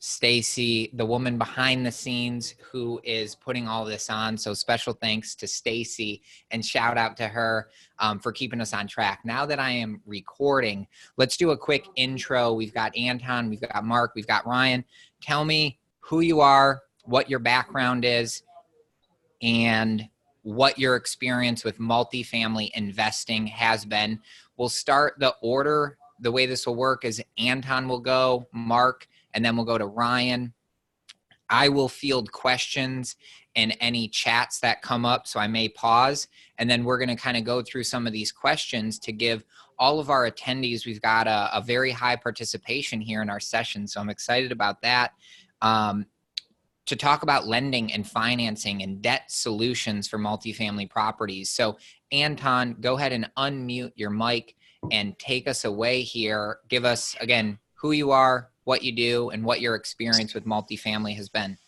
Stacy, the woman behind the scenes who is putting all this on. So special thanks to Stacy and shout out to her for keeping us on track. Now that I am recording, let's do a quick intro. We've got Anton, we've got Mark, we've got Ryan. Tell me who you are, what your background is, and what your experience with multifamily investing has been. We'll start the order. The way this will work is Anton will go, Mark, and then we'll go to Ryan. I will field questions and any chats that come up, so I may pause. And then we're going to kind of go through some of these questions to give all of our attendees. We've got a very high participation here in our session, so I'm excited about that. To talk about lending and financing and debt solutions for multifamily properties. So Anton, go ahead and unmute your mic and take us away here. Give us, again, who you are, what you do, and what your experience with multifamily has been.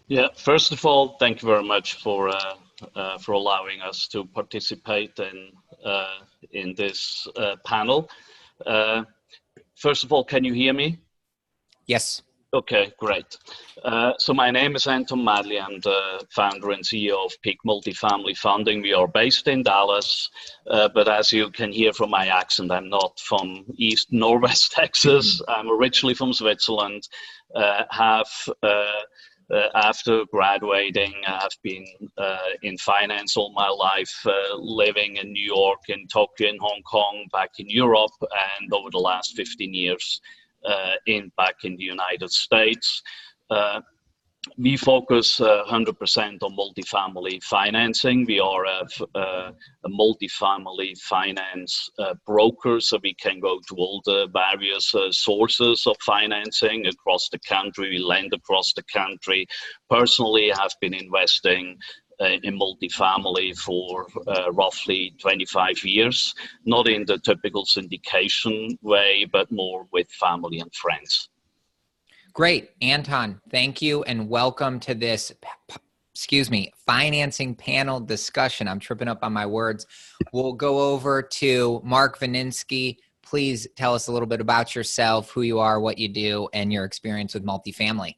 Yeah, first of all, thank you very much for allowing us to participate in this panel. First of all, can you hear me? Yes. Okay, great. So my name is Anton Mattli. I'm the founder and CEO of Peak Multifamily Funding. We are based in Dallas, but as you can hear from my accent, I'm not from East nor West Texas. I'm originally from Switzerland. After graduating, I've been in finance all my life, living in New York, in Tokyo, in Hong Kong, back in Europe, and over the last 15 years, back in the United States. We focus 100% on multifamily financing. We are a multifamily finance broker, so we can go to all the various sources of financing across the country. We lend across the country. Personally, I have been investing in multifamily for roughly 25 years, not in the typical syndication way, but more with family and friends. Great. Anton, thank you and welcome to this, financing panel discussion. I'm tripping up on my words. We'll go over to Mark Vinitsky. Please tell us a little bit about yourself, who you are, what you do, and your experience with multifamily.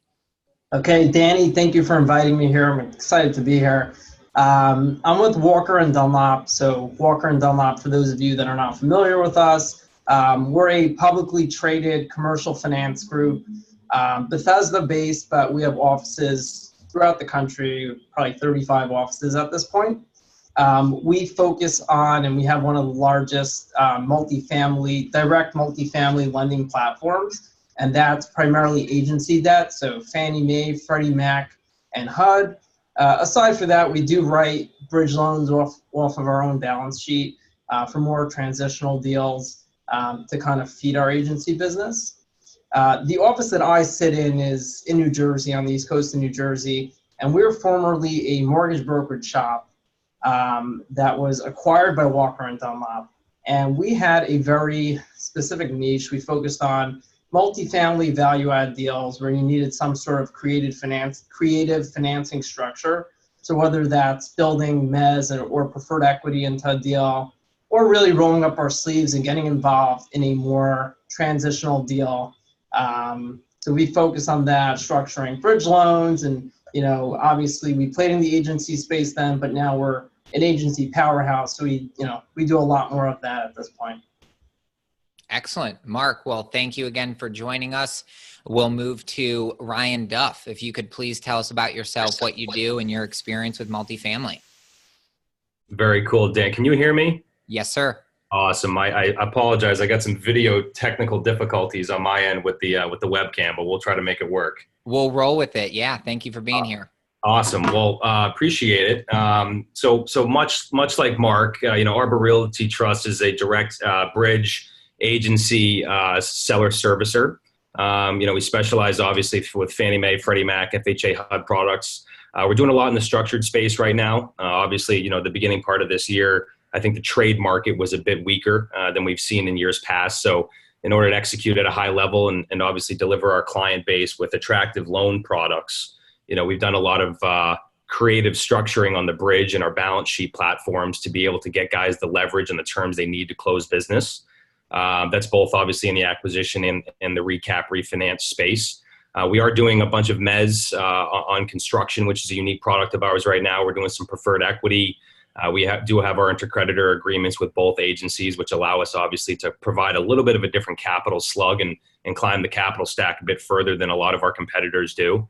Okay, Danny, thank you for inviting me here. I'm excited to be here. I'm with Walker & Dunlop. So Walker & Dunlop, for those of you that are not familiar with us, we're a publicly traded commercial finance group, Bethesda-based, but we have offices throughout the country, probably 35 offices at this point. We focus on, and we have one of the largest direct multifamily lending platforms. And that's primarily agency debt, so Fannie Mae, Freddie Mac, and HUD. Aside from that, we do write bridge loans off of our own balance sheet for more transitional deals to kind of feed our agency business. The office that I sit in is in New Jersey, on the East Coast of New Jersey, and we were formerly a mortgage brokerage shop that was acquired by Walker & Dunlop. And we had a very specific niche. We focused on multifamily value-add deals where you needed some sort of creative financing structure. So whether that's building mezz or preferred equity into a deal, or really rolling up our sleeves and getting involved in a more transitional deal. So we focus on that, structuring bridge loans, and obviously we played in the agency space then, but now we're an agency powerhouse. So we do a lot more of that at this point. Excellent. Mark, well, thank you again for joining us. We'll move to Ryan Duff. If you could please tell us about yourself, what you do, and your experience with multifamily. Very cool, Dan. Can you hear me? Yes, sir. Awesome. I apologize. I got some video technical difficulties on my end with the webcam, but we'll try to make it work. We'll roll with it. Yeah. Thank you for being here. Awesome. Well, appreciate it. So much like Mark, Arbor Realty Trust is a direct bridge agency seller servicer. We specialize obviously with Fannie Mae, Freddie Mac, FHA, HUD products. We're doing a lot in the structured space right now. Obviously, the beginning part of this year, I think the trade market was a bit weaker than we've seen in years past. So in order to execute at a high level and obviously deliver our client base with attractive loan products, we've done a lot of creative structuring on the bridge and our balance sheet platforms to be able to get guys the leverage and the terms they need to close business. That's both obviously in the acquisition and the recap refinance space. We are doing a bunch of mezz on construction, which is a unique product of ours right now. We're doing some preferred equity. We do have our intercreditor agreements with both agencies, which allow us obviously to provide a little bit of a different capital slug and climb the capital stack a bit further than a lot of our competitors do.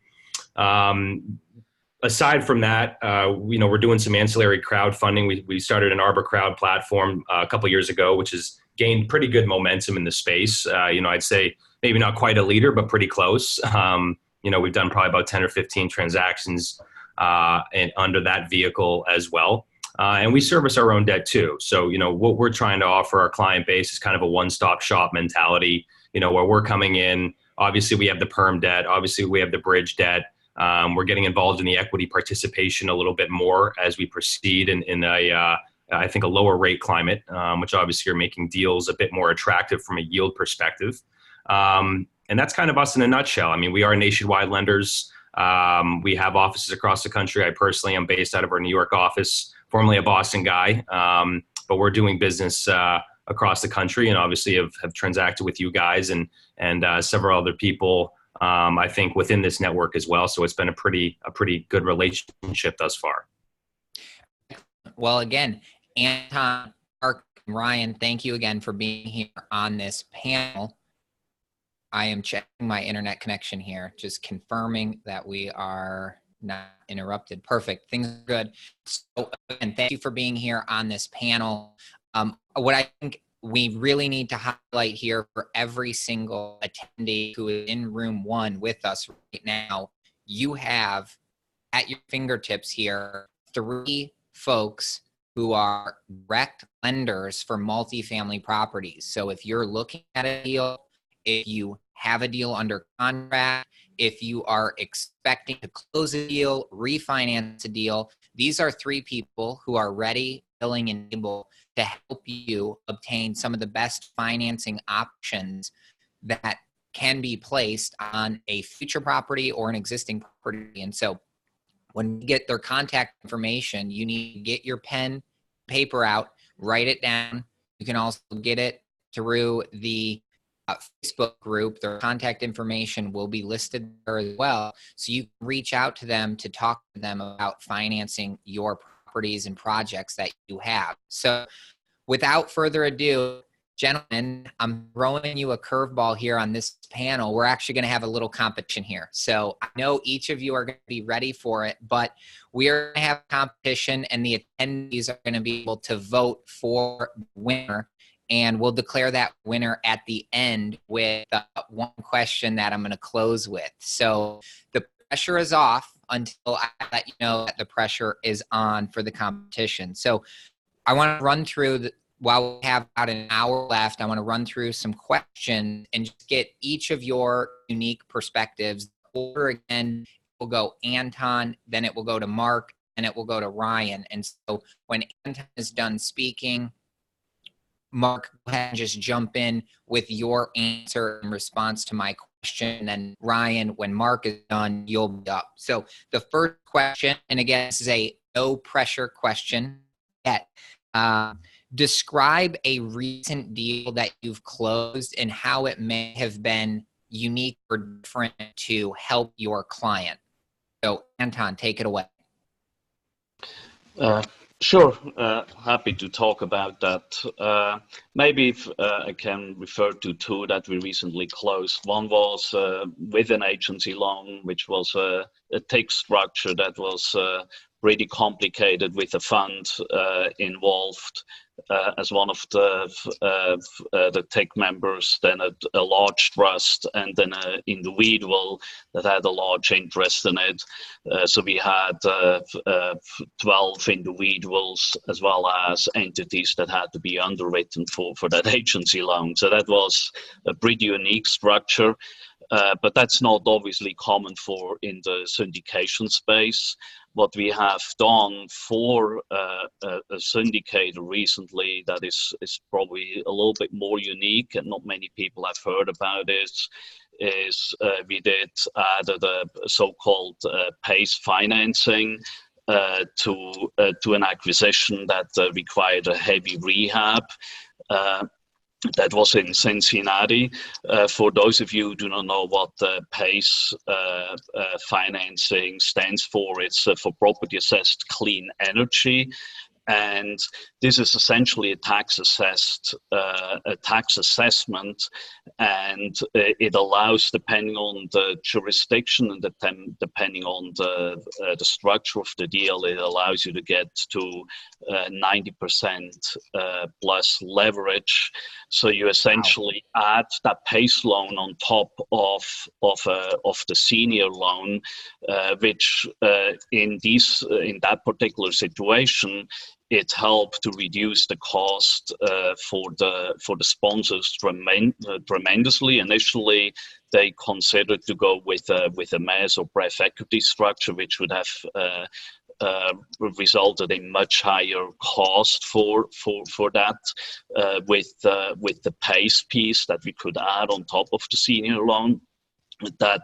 Aside from that, we're doing some ancillary crowdfunding. We started an Arbor Crowd platform a couple years ago, which has gained pretty good momentum in the space. I'd say maybe not quite a leader, but pretty close. We've done probably about 10 or 15 transactions and under that vehicle as well. And we service our own debt too. So, what we're trying to offer our client base is kind of a one-stop shop mentality, where we're coming in. Obviously, we have the perm debt. Obviously, we have the bridge debt. We're getting involved in the equity participation a little bit more as we proceed in I think a lower rate climate, which obviously are making deals a bit more attractive from a yield perspective. And that's kind of us in a nutshell. I mean, we are nationwide lenders. We have offices across the country. I personally am based out of our New York office, formerly a Boston guy, but we're doing business across the country, and obviously have transacted with you guys and several other people, I think, within this network as well. So it's been a pretty good relationship thus far. Well, again, Anton, Mark, and Ryan, thank you again for being here on this panel. I am checking my internet connection here, just confirming that we are not interrupted. Perfect. Things are good. So, again, thank you for being here on this panel. What I think we really need to highlight here for every single attendee who is in room one with us right now, you have at your fingertips here 3 folks who are direct lenders for multifamily properties. So if you're looking at a deal, if you have a deal under contract, if you are expecting to close a deal, refinance a deal, these are 3 people who are ready, willing, and able to help you obtain some of the best financing options that can be placed on a future property or an existing property. And so when you get their contact information, you need to get your pen, paper out, write it down. You can also get it through the Facebook group. Their contact information will be listed there as well. So you can reach out to them to talk to them about financing your properties and projects that you have. So without further ado, gentlemen, I'm throwing you a curveball here on this panel. We're actually going to have a little competition here. So I know each of you are going to be ready for it, but we are going to have a competition and the attendees are going to be able to vote for the winner. And we'll declare that winner at the end with one question that I'm going to close with. So the pressure is off until I let you know that the pressure is on for the competition. So I want to run through, while we have about an hour left, I want to run through some questions and just get each of your unique perspectives. Order again, will go Anton, then it will go to Mark, and it will go to Ryan. And so when Anton is done speaking, Mark, go ahead and just jump in with your answer in response to my question. And then Ryan, when Mark is done, you'll be up. So the first question, and again, this is a no pressure question yet. Describe a recent deal that you've closed and how it may have been unique or different to help your client. So Anton, take it away. Sure, happy to talk about that. Maybe if I can refer to 2 that we recently closed. One was with an agency loan, which was a TIC structure that was pretty complicated with a fund involved as one of the TIC members, then a large trust, and then an individual that had a large interest in it. So we had 12 individuals as well as entities that had to be underwritten for that agency loan. So that was a pretty unique structure. But that's not obviously common in the syndication space. What we have done for a syndicator recently that is probably a little bit more unique and not many people have heard about it is we added a so-called PACE financing to an acquisition that required a heavy rehab. That was in Cincinnati. For those of you who do not know what PACE financing stands for, it's for property assessed clean energy. And this is essentially a tax assessment, and it allows, depending on the jurisdiction and depending on the structure of the deal, it allows you to get to 90% plus leverage. So you essentially add that PACE loan on top of the senior loan, which in that particular situation, it helped to reduce the cost for the sponsors tremendously. Initially, they considered to go with a mezz or pref equity structure, which would have resulted in much higher cost for that. With the PACE piece that we could add on top of the senior loan, that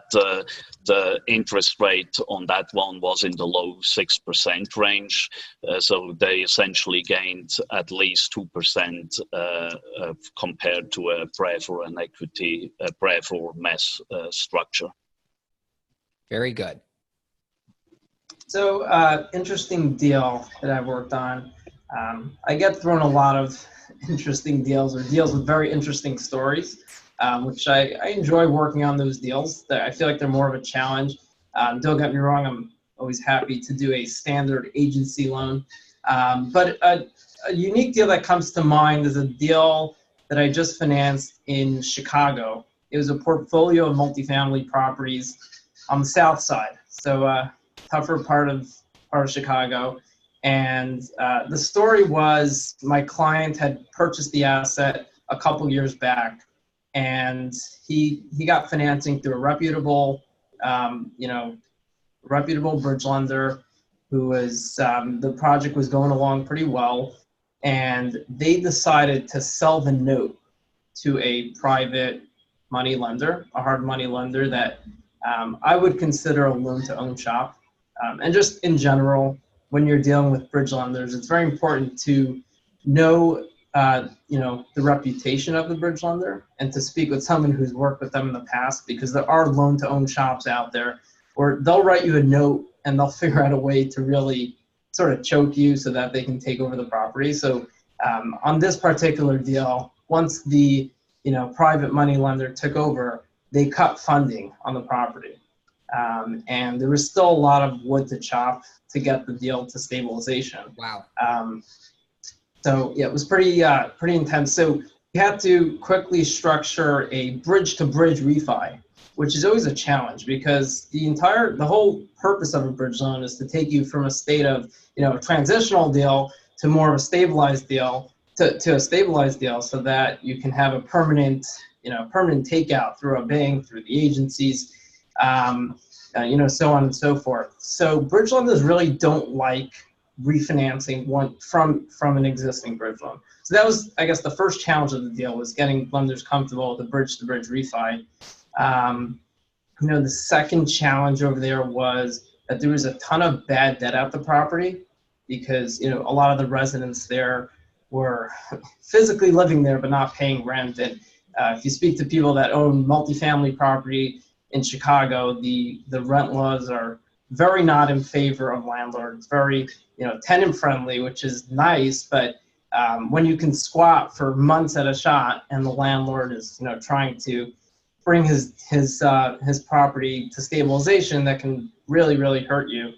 the interest rate on that one was in the low 6% range. So they essentially gained at least 2% compared to a pref or an equity, pref or mezz structure. Very good. So interesting deal that I've worked on. I get thrown a lot of interesting deals or deals with very interesting stories. Which I enjoy working on those deals. I feel like they're more of a challenge. Don't get me wrong, I'm always happy to do a standard agency loan. But a unique deal that comes to mind is a deal that I just financed in Chicago. It was a portfolio of multifamily properties on the south side, so tougher part of Chicago. And the story was my client had purchased the asset a couple years back, and he got financing through a reputable bridge lender who was, the project was going along pretty well, and they decided to sell the note to a private money lender, a hard money lender that I would consider a loan-to-own shop. And just in general, when you're dealing with bridge lenders, it's very important to know the reputation of the bridge lender and to speak with someone who's worked with them in the past, because there are loan-to-own shops out there where they'll write you a note and they'll figure out a way to really sort of choke you so that they can take over the property. So on this particular deal, once the private money lender took over, they cut funding on the property. And there was still a lot of wood to chop to get the deal to stabilization. Wow. So yeah, it was pretty intense. So we had to quickly structure a bridge-to-bridge refi, which is always a challenge because the whole purpose of a bridge loan is to take you from a state of a transitional deal to more of a stabilized deal to a stabilized deal, so that you can have a permanent takeout through a bank, through the agencies, so on and so forth. So bridge lenders really don't like refinancing one from an existing bridge loan. So that was, I guess, the first challenge of the deal, was getting lenders comfortable with the bridge-to-bridge refi. The second challenge over there was that there was a ton of bad debt at the property, because a lot of the residents there were physically living there but not paying rent. And if you speak to people that own multifamily property in Chicago, the rent laws are very not in favor of landlords, very tenant friendly, which is nice, but when you can squat for months at a shot and the landlord is trying to bring his property to stabilization, that can really hurt you.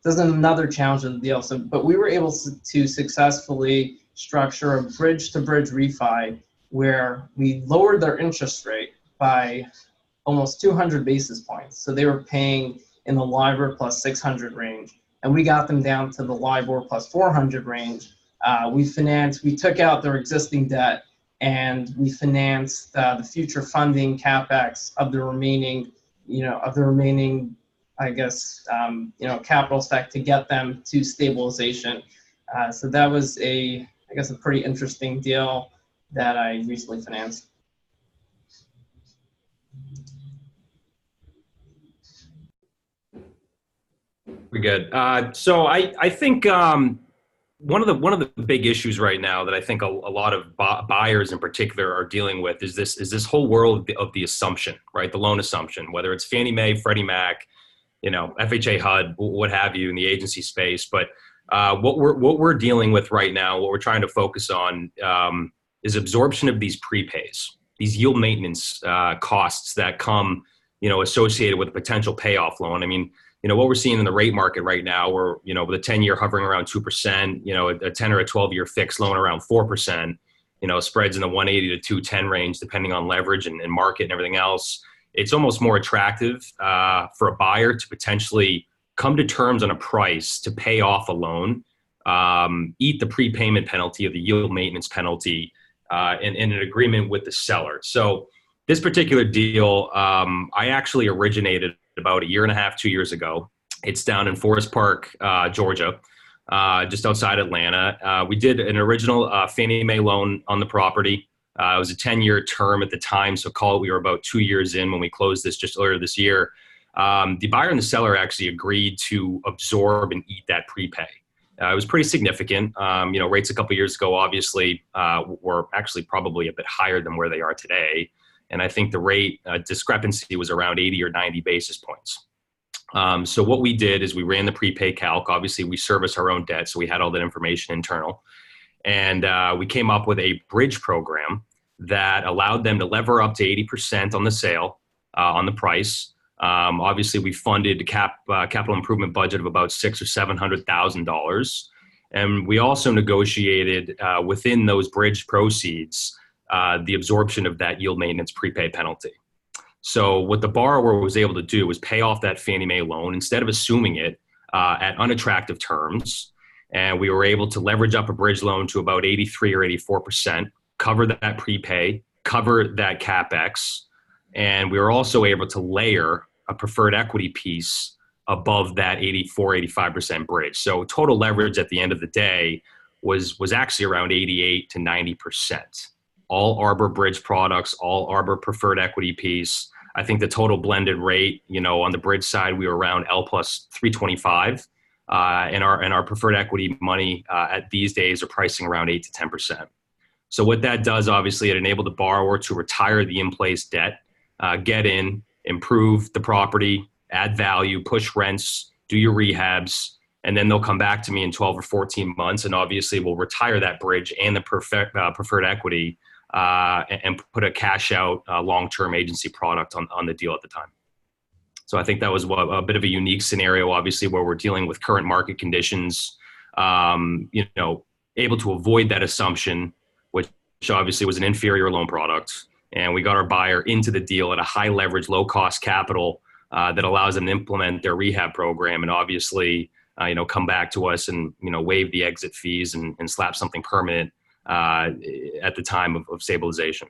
This is another challenge of the deal. But we were able to successfully structure a bridge-to-bridge refi where we lowered their interest rate by almost 200 basis points. So they were paying in the LIBOR plus 600 range, and we got them down to the LIBOR plus 400 range. We took out their existing debt, and we financed the future funding CapEx of the remaining, capital stack to get them to stabilization. So that was a pretty interesting deal that I recently financed. Pretty good. So I think one of the big issues right now that I think a lot of buyers in particular are dealing with is this whole world of the assumption, right? The loan assumption, whether it's Fannie Mae, Freddie Mac, FHA, HUD, what have you in the agency space. But what we're dealing with right now, what we're trying to focus on is absorption of these prepays, these yield maintenance costs that come, associated with a potential payoff loan. I mean, what we're seeing in the rate market right now, we're, with a 10-year hovering around 2%, a 10 or a 12-year fixed loan around 4%, spreads in the 180 to 210 range, depending on leverage and market and everything else. It's almost more attractive for a buyer to potentially come to terms on a price to pay off a loan, eat the prepayment penalty or the yield maintenance penalty in an agreement with the seller. So this particular deal, I actually originated about 1.5 years, 2 years ago. It's down in Forest Park, Georgia, just outside Atlanta. We did an original Fannie Mae loan on the property. It was a 10-year term at the time, so we were about 2 years in when we closed this just earlier this year. The buyer and the seller actually agreed to absorb and eat that prepay. It was pretty significant. Rates a couple of years ago, obviously, were actually probably a bit higher than where they are today. And I think the rate discrepancy was around 80 or 90 basis points. So what we did is we ran the prepay calc. Obviously, we service our own debt, so we had all that information internal. And we came up with a bridge program that allowed them to lever up to 80% on the sale, on the price. Obviously, we funded a capital improvement budget of about $600,000 or $700,000. And we also negotiated within those bridge proceeds the absorption of that yield maintenance prepay penalty. So what the borrower was able to do was pay off that Fannie Mae loan instead of assuming it at unattractive terms. And we were able to leverage up a bridge loan to about 83 or 84%, cover that prepay, cover that CapEx. And we were also able to layer a preferred equity piece above that 84, 85% bridge. So total leverage at the end of the day was actually around 88 to 90%. All Arbor bridge products, all Arbor preferred equity piece. I think the total blended rate, on the bridge side, we were around L plus 325. And our preferred equity money at these days are pricing around 8 to 10%. So what that does, obviously, it enabled the borrower to retire the in-place debt, get in, improve the property, add value, push rents, do your rehabs, and then they'll come back to me in 12 or 14 months, and obviously we'll retire that bridge and the preferred equity and put a cash out long-term agency product on the deal at the time. So I think that was a bit of a unique scenario, obviously, where we're dealing with current market conditions, able to avoid that assumption, which obviously was an inferior loan product. And we got our buyer into the deal at a high leverage, low cost capital that allows them to implement their rehab program and obviously, come back to us and, waive the exit fees and slap something permanent at the time of stabilization.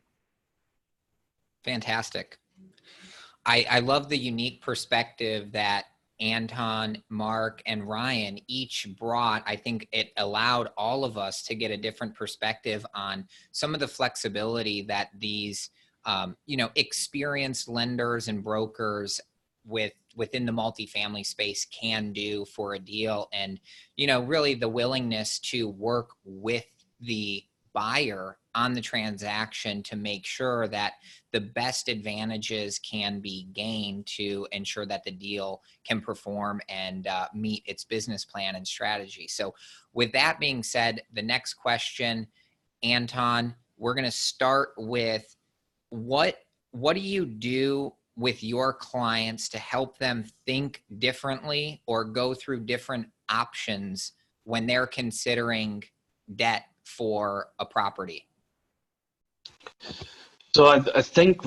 Fantastic. I love the unique perspective that Anton, Mark, and Ryan each brought. I think it allowed all of us to get a different perspective on some of the flexibility that these, experienced lenders and brokers within the multifamily space can do for a deal. And, really the willingness to work with the buyer on the transaction to make sure that the best advantages can be gained to ensure that the deal can perform and meet its business plan and strategy. So with that being said, the next question, Anton, we're going to start with what do you do with your clients to help them think differently or go through different options when they're considering debt for a property? So I think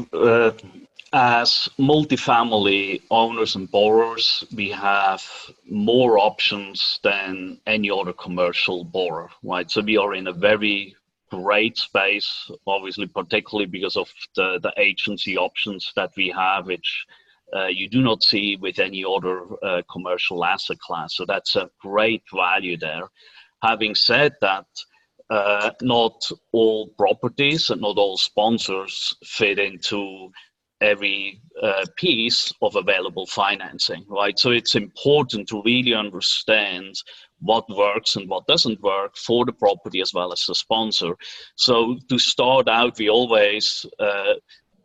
as multifamily owners and borrowers, we have more options than any other commercial borrower, right? So we are in a very great space, obviously, particularly because of the agency options that we have, which you do not see with any other commercial asset class. So that's a great value there. Having said that, not all properties and not all sponsors fit into every piece of available financing, right? So it's important to really understand what works and what doesn't work for the property as well as the sponsor. So to start out, we always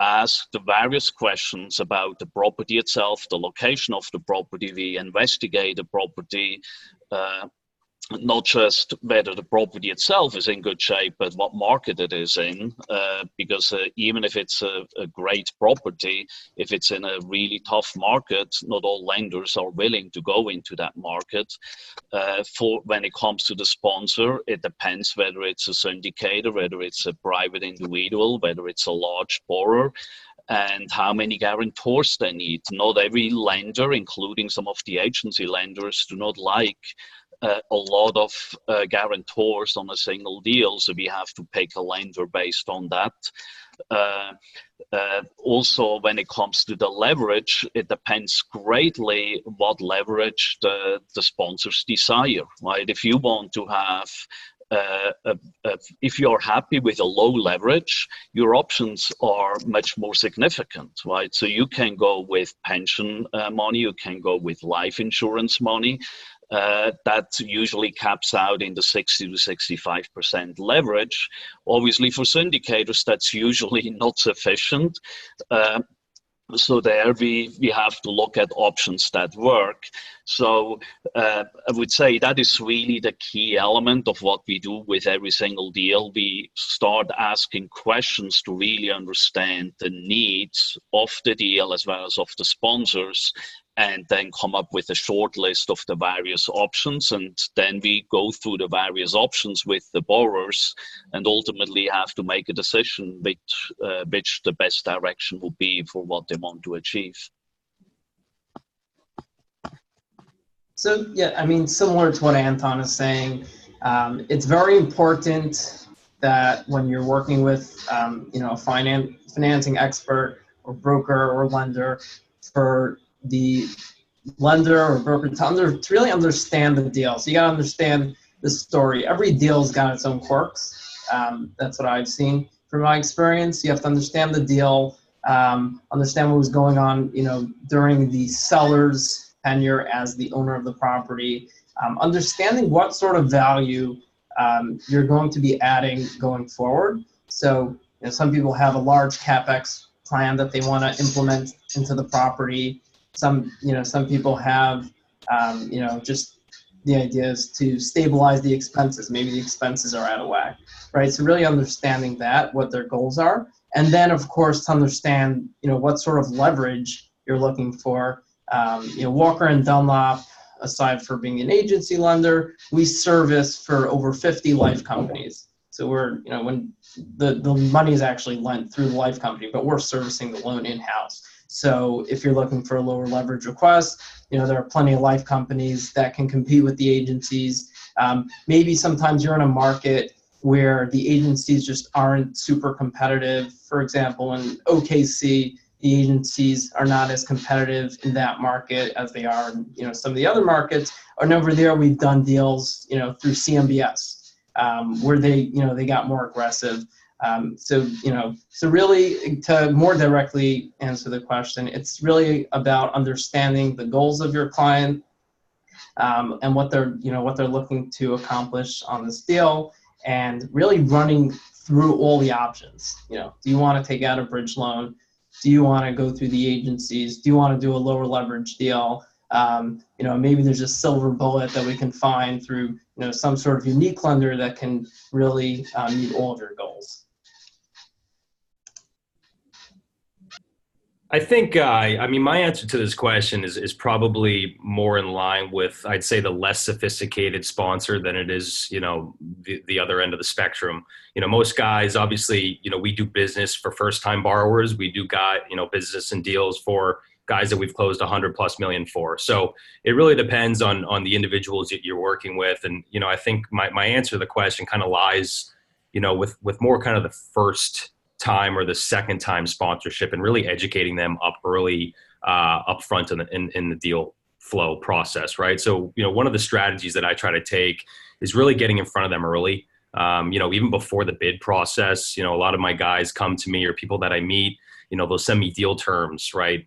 ask the various questions about the property itself, the location of the property. We investigate the property, not just whether the property itself is in good shape, but what market it is in, because even if it's a great property, if it's in a really tough market, not all lenders are willing to go into that market. For when it comes to the sponsor, it depends whether it's a syndicator, whether it's a private individual, whether it's a large borrower, and how many guarantors they need. Not every lender, including some of the agency lenders, do not like a lot of guarantors on a single deal, so we have to pick a lender based on that. Also, when it comes to the leverage, it depends greatly what leverage the sponsors desire, right? If you want to have if you're happy with a low leverage, your options are much more significant, right? So you can go with pension money, you can go with life insurance money. That usually caps out in the 60 to 65% leverage. Obviously, for syndicators, that's usually not sufficient. So there we have to look at options that work. So I would say that is really the key element of what we do with every single deal. We start asking questions to really understand the needs of the deal as well as of the sponsors, and then come up with a short list of the various options. And then we go through the various options with the borrowers and ultimately have to make a decision which the best direction will be for what they want to achieve. So, yeah, I mean, similar to what Anton is saying, it's very important that when you're working with, a financing expert or broker or lender, for the lender or broker to really understand the deal. So you got to understand the story. Every deal's got its own quirks. That's what I've seen from my experience. You have to understand the deal, understand what was going on, during the seller's tenure as the owner of the property, understanding what sort of value you're going to be adding going forward. So, some people have a large CapEx plan that they want to implement into the property. Some people have, just the idea is to stabilize the expenses. Maybe the expenses are out of whack, right? So really understanding that, what their goals are. And then, of course, to understand, what sort of leverage you're looking for. Walker and Dunlop, aside for being an agency lender, we service for over 50 life companies. So we're, when the money is actually lent through the life company, but we're servicing the loan in-house. So if you're looking for a lower leverage request, there are plenty of life companies that can compete with the agencies. Maybe sometimes you're in a market where the agencies just aren't super competitive. For example, in OKC, the agencies are not as competitive in that market as they are in some of the other markets. And over there, we've done deals through CMBS where they got more aggressive. So really, to more directly answer the question, it's really about understanding the goals of your client and what they're looking to accomplish on this deal, and really running through all the options. Do you want to take out a bridge loan? Do you want to go through the agencies? Do you want to do a lower leverage deal? Maybe there's a silver bullet that we can find through some sort of unique lender that can really meet all of your goals. I think, my answer to this question is probably more in line with, I'd say, the less sophisticated sponsor than it is, the other end of the spectrum. Most guys, obviously, we do business for first-time borrowers. We do business and deals for guys that we've closed 100+ million for. So it really depends on the individuals that you're working with. And, I think my answer to the question kind of lies, with more kind of the first time or the second time sponsorship, and really educating them up early, up front in the deal flow process, right? So, one of the strategies that I try to take is really getting in front of them early. Even before the bid process, a lot of my guys come to me, or people that I meet, they'll send me deal terms, right?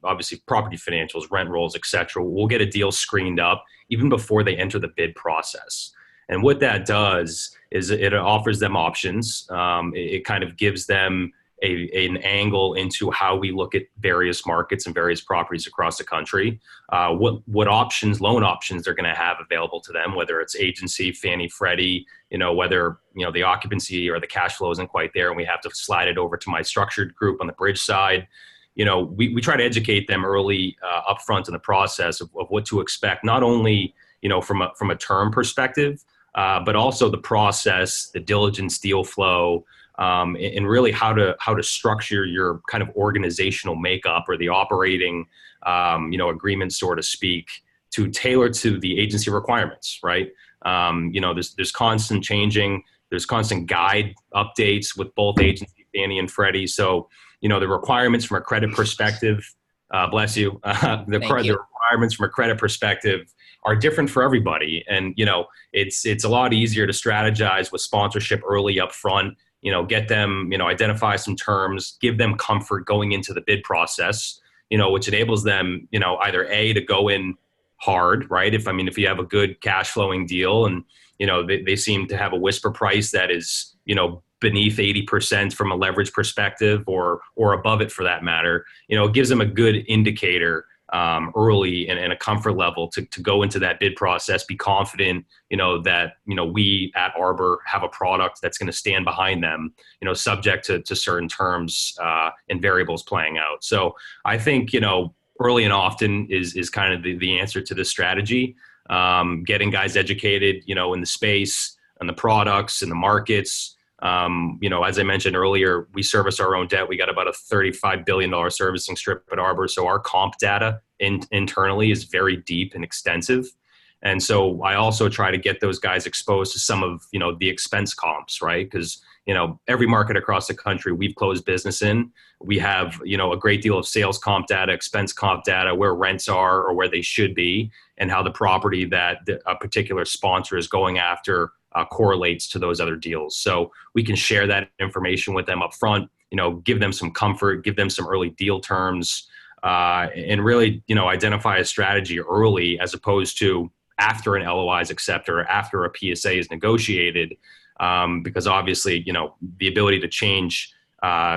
Obviously property financials, rent rolls, et cetera. We'll get a deal screened up even before they enter the bid process. And what that does is it offers them options. It kind of gives them an angle into how we look at various markets and various properties across the country, what loan options they're going to have available to them, whether it's agency, Fannie, Freddie, whether, the occupancy or the cash flow isn't quite there and we have to slide it over to my structured group on the bridge side. We try to educate them early upfront in the process of what to expect, not only, from a term perspective, but also the process, the diligence, deal flow, and really how to structure your kind of organizational makeup or the operating, agreement, so to speak, to tailor to the agency requirements, right? There's constant changing, there's constant guide updates with both agency, Fannie and Freddie. So, the requirements from a credit perspective, bless you, the requirements from a credit perspective are different for everybody. And, it's a lot easier to strategize with sponsorship early up front, get them, identify some terms, give them comfort going into the bid process, which enables them, either A, to go in hard, right? If you have a good cash flowing deal and, they seem to have a whisper price that is, beneath 80% from a leverage perspective or above it for that matter, it gives them a good indicator early and a comfort level to go into that bid process, be confident, that, we at Arbor have a product that's going to stand behind them, subject to certain terms and variables playing out. So I think, early and often is kind of the answer to this strategy. Getting guys educated, in the space and the products and the markets. As I mentioned earlier, we service our own debt. We got about a $35 billion servicing strip at Arbor. So our comp data internally is very deep and extensive. And so I also try to get those guys exposed to some of, the expense comps, right? Because, every market across the country we've closed business in, we have, a great deal of sales comp data, expense comp data, where rents are or where they should be, and how the property that a particular sponsor is going after correlates to those other deals. So we can share that information with them up front, give them some comfort, give them some early deal terms, and really, identify a strategy early as opposed to after an LOI is accepted or after a PSA is negotiated. Because obviously, the ability to change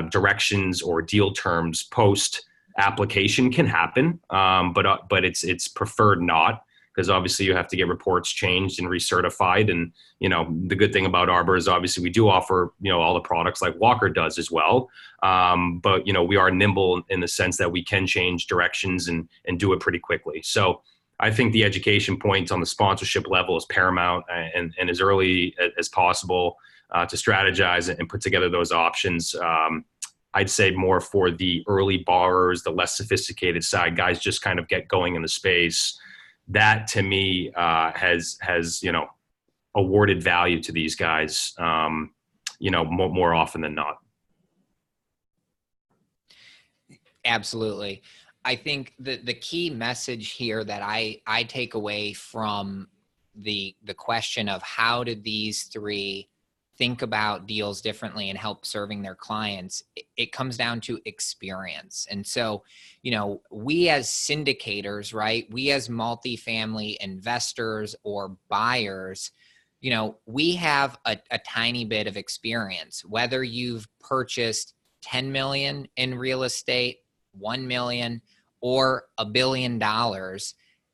directions or deal terms post application can happen, but it's preferred not, because obviously you have to get reports changed and recertified. And, the good thing about Arbor is obviously we do offer, all the products like Walker does as well. But, we are nimble in the sense that we can change directions and do it pretty quickly. So I think the education point on the sponsorship level is paramount, and as early as possible to strategize and put together those options. I'd say more for the early borrowers, the less sophisticated side, guys just kind of get going in the space. That to me has awarded value to these guys, more often than not. Absolutely. I think the key message here that I take away from the question of how did these three think about deals differently and help serving their clients, it comes down to experience. And so, we as syndicators, right? We as multifamily investors or buyers, we have a tiny bit of experience, whether you've purchased 10 million in real estate, 1 million, or $1 billion.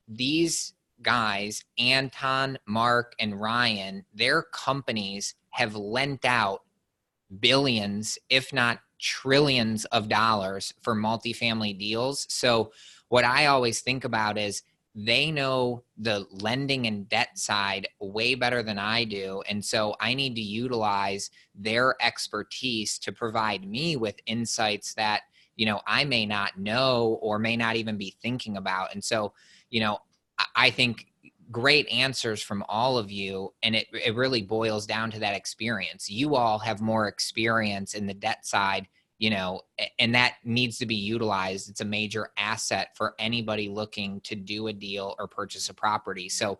These guys, Anton, Mark, and Ryan, their companies have lent out billions, if not trillions of dollars for multifamily deals. So what I always think about is they know the lending and debt side way better than I do. And so I need to utilize their expertise to provide me with insights that, I may not know or may not even be thinking about. And so, I think great answers from all of you. And it really boils down to that experience. You all have more experience in the debt side, and that needs to be utilized. It's a major asset for anybody looking to do a deal or purchase a property. So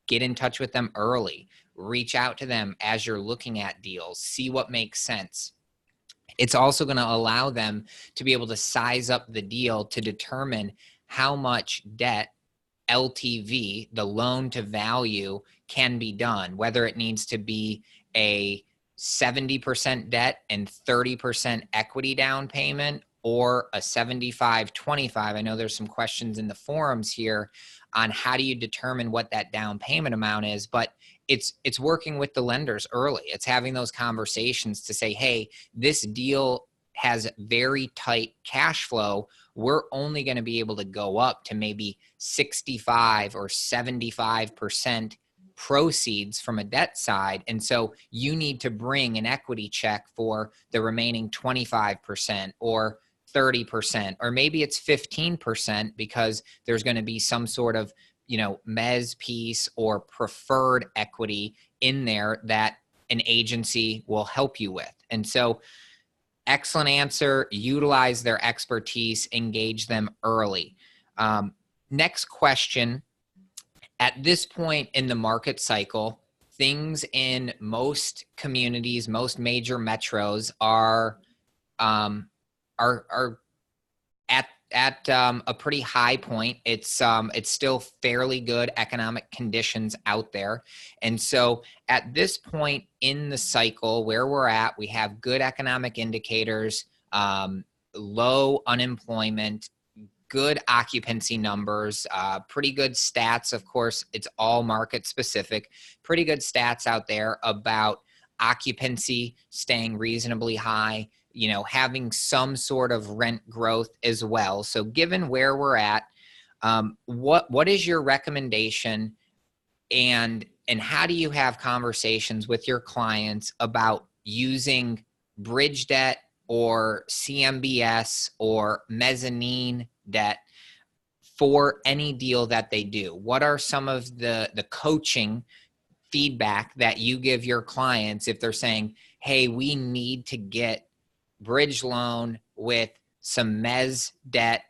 get in touch with them early, reach out to them as you're looking at deals, see what makes sense. It's also going to allow them to be able to size up the deal to determine how much debt, LTV, the loan to value, can be done, whether it needs to be a 70% debt and 30% equity down payment, or a 75-25. I know there's some questions in the forums here on how do you determine what that down payment amount is, but it's working with the lenders early. It's having those conversations to say, hey, this deal has very tight cash flow. We're only going to be able to go up to maybe 65 or 75% proceeds from a debt side. And so you need to bring an equity check for the remaining 25% or 30%, or maybe it's 15% because there's going to be some sort of, mezz piece or preferred equity in there that an agency will help you with. And so excellent answer. Utilize their expertise, engage them early. Next question. At this point in the market cycle, things in most communities, most major metros are at a pretty high point. It's still fairly good economic conditions out there. And so at this point in the cycle where we're at, we have good economic indicators, low unemployment, good occupancy numbers, pretty good stats. Of course, it's all market specific, pretty good stats out there about occupancy staying reasonably high, having some sort of rent growth as well. So given where we're at, what is your recommendation, and how do you have conversations with your clients about using bridge debt or CMBS or mezzanine debt for any deal that they do? What are some of the coaching feedback that you give your clients if they're saying, hey, we need to get bridge loan with some mezz debt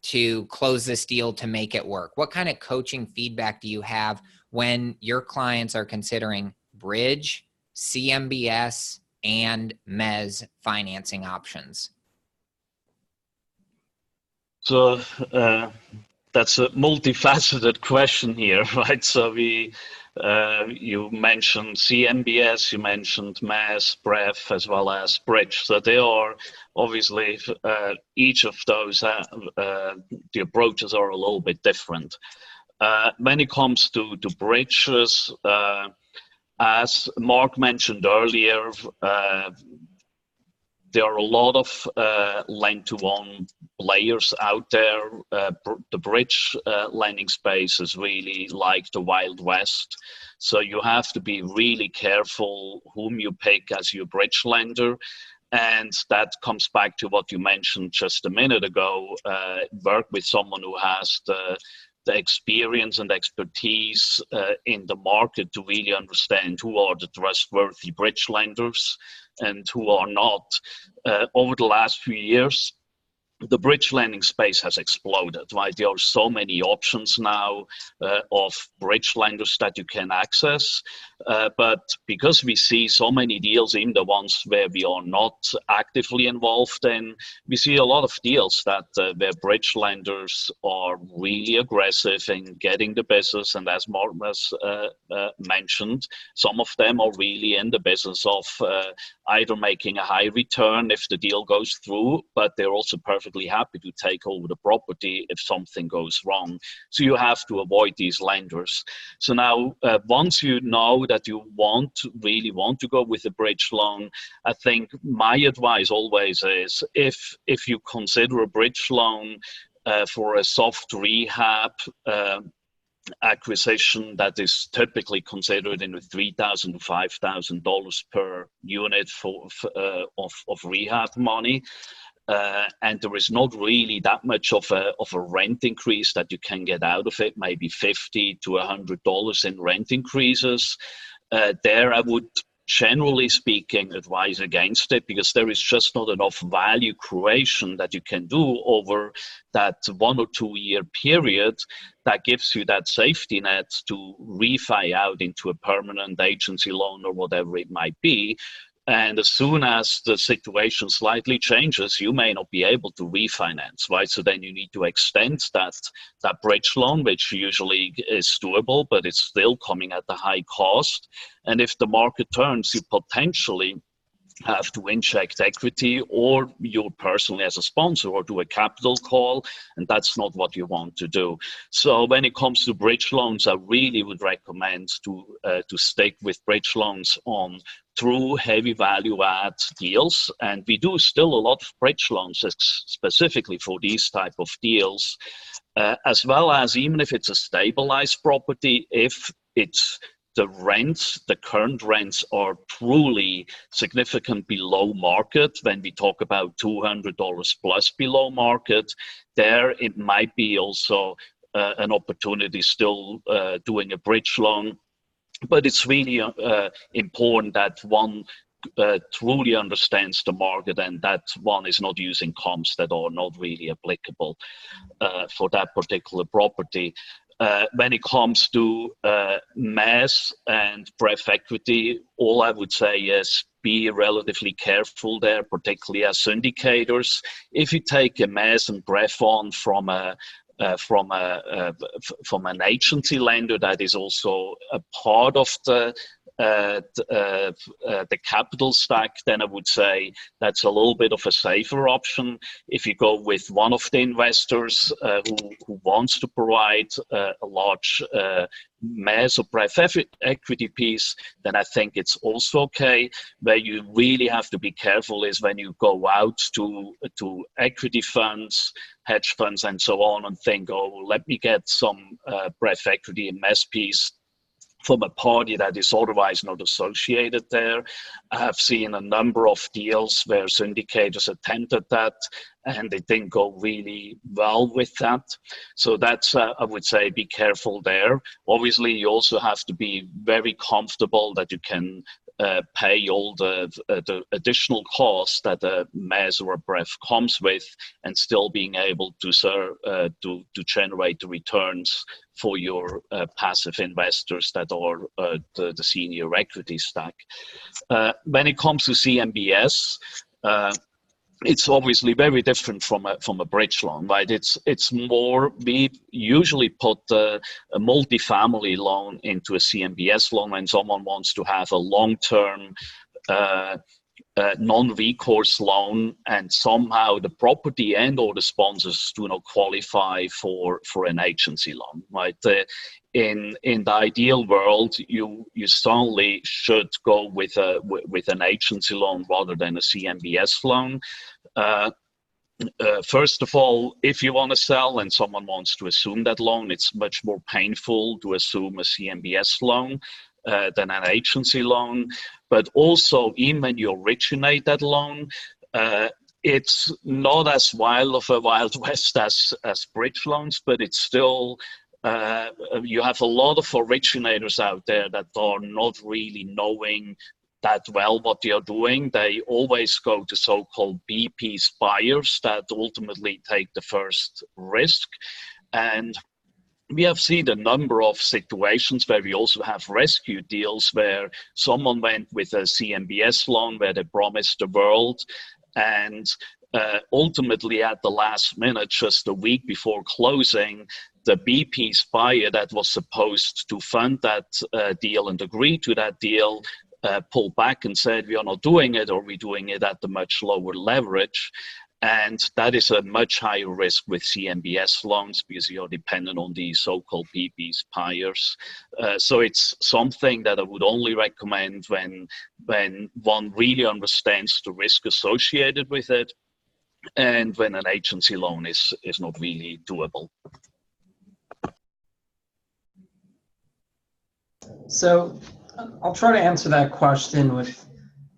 to close this deal to make it work? What kind of coaching feedback do you have when your clients are considering bridge, CMBS, and mezz financing options? So that's a multifaceted question here, right? So you mentioned CMBS, you mentioned mezz, BREF, as well as bridge. So they are obviously, each of those, the approaches are a little bit different. When it comes to bridges, as Mark mentioned earlier, there are a lot of lend-to-own players out there. The bridge lending space is really like the Wild West. So you have to be really careful whom you pick as your bridge lender. And that comes back to what you mentioned just a minute ago. Work with someone who has the experience and expertise in the market to really understand who are the trustworthy bridge lenders and who are not. Over the last few years, the bridge lending space has exploded, right? There are so many options now of bridge lenders that you can access. But because we see so many deals, even the ones where we are not actively involved in, we see a lot of deals that where bridge lenders are really aggressive in getting the business. And as Mark has mentioned, some of them are really in the business of either making a high return if the deal goes through, but they're also perfectly happy to take over the property if something goes wrong. So you have to avoid these lenders. So now, once you know that you really want to go with a bridge loan, I think my advice always is, if you consider a bridge loan for a soft rehab acquisition that is typically considered in the $3,000 to $5,000 per unit of rehab money. And there is not really that much of a rent increase that you can get out of it, maybe $50 to $100 in rent increases. There I would, generally speaking, advise against it, because there is just not enough value creation that you can do over that 1 or 2 year period that gives you that safety net to refi out into a permanent agency loan or whatever it might be. And as soon as the situation slightly changes, you may not be able to refinance, right? So then you need to extend that bridge loan, which usually is doable, but it's still coming at a high cost. And if the market turns, you potentially have to inject equity, or you personally as a sponsor, or do a capital call, and that's not what you want to do. So when it comes to bridge loans, I really would recommend to stick with bridge loans on true heavy value add deals, and we do still a lot of bridge loans specifically for these type of deals, as well as, even if it's a stabilized property, if it's the current rents are truly significantly below market. When we talk about $200 plus below market, there it might be also an opportunity still doing a bridge loan. But it's really important that one truly understands the market, and that one is not using comps that are not really applicable for that particular property. When it comes to mass and pref equity, all I would say is be relatively careful there, particularly as syndicators. If you take a mass and pref on from an agency lender that is also a part of the capital stack, then I would say that's a little bit of a safer option. If you go with one of the investors who wants to provide a large mass or pref equity piece, then I think it's also okay. Where you really have to be careful is when you go out to equity funds, hedge funds, and so on, and think, oh, let me get some pref equity and mass piece from a party that is otherwise not associated there. I have seen a number of deals where syndicators attempted that, and they didn't go really well with that. So that's, I would say, be careful there. Obviously, you also have to be very comfortable that you can pay all the additional costs that a MES or a BREF comes with, and still being able to generate the returns for your passive investors that are the senior equity stack. When it comes to CMBS, it's obviously very different from a bridge loan, right? It's more, we usually put a multifamily loan into a CMBS loan when someone wants to have a long-term non-recourse loan, and somehow the property and or the sponsors do not qualify for an agency loan, right? In the ideal world, you certainly should go with an agency loan rather than a CMBS loan. First of all, if you want to sell and someone wants to assume that loan, it's much more painful to assume a CMBS loan than an agency loan. But also, even when you originate that loan, it's not as wild of a Wild West as bridge loans, but it's still, you have a lot of originators out there that are not really knowing that well what they are doing. They always go to so-called B-piece buyers that ultimately take the first risk. And we have seen a number of situations where we also have rescue deals where someone went with a CMBS loan where they promised the world, and ultimately at the last minute, just a week before closing, the B-piece buyer that was supposed to fund that deal and agree to that deal pulled back and said, we are not doing it, or we're doing it at the much lower leverage. And that is a much higher risk with CMBS loans because you're dependent on the so-called B-piece buyers. So it's something that I would only recommend when one really understands the risk associated with it, and when an agency loan is not really doable. So I'll try to answer that question with,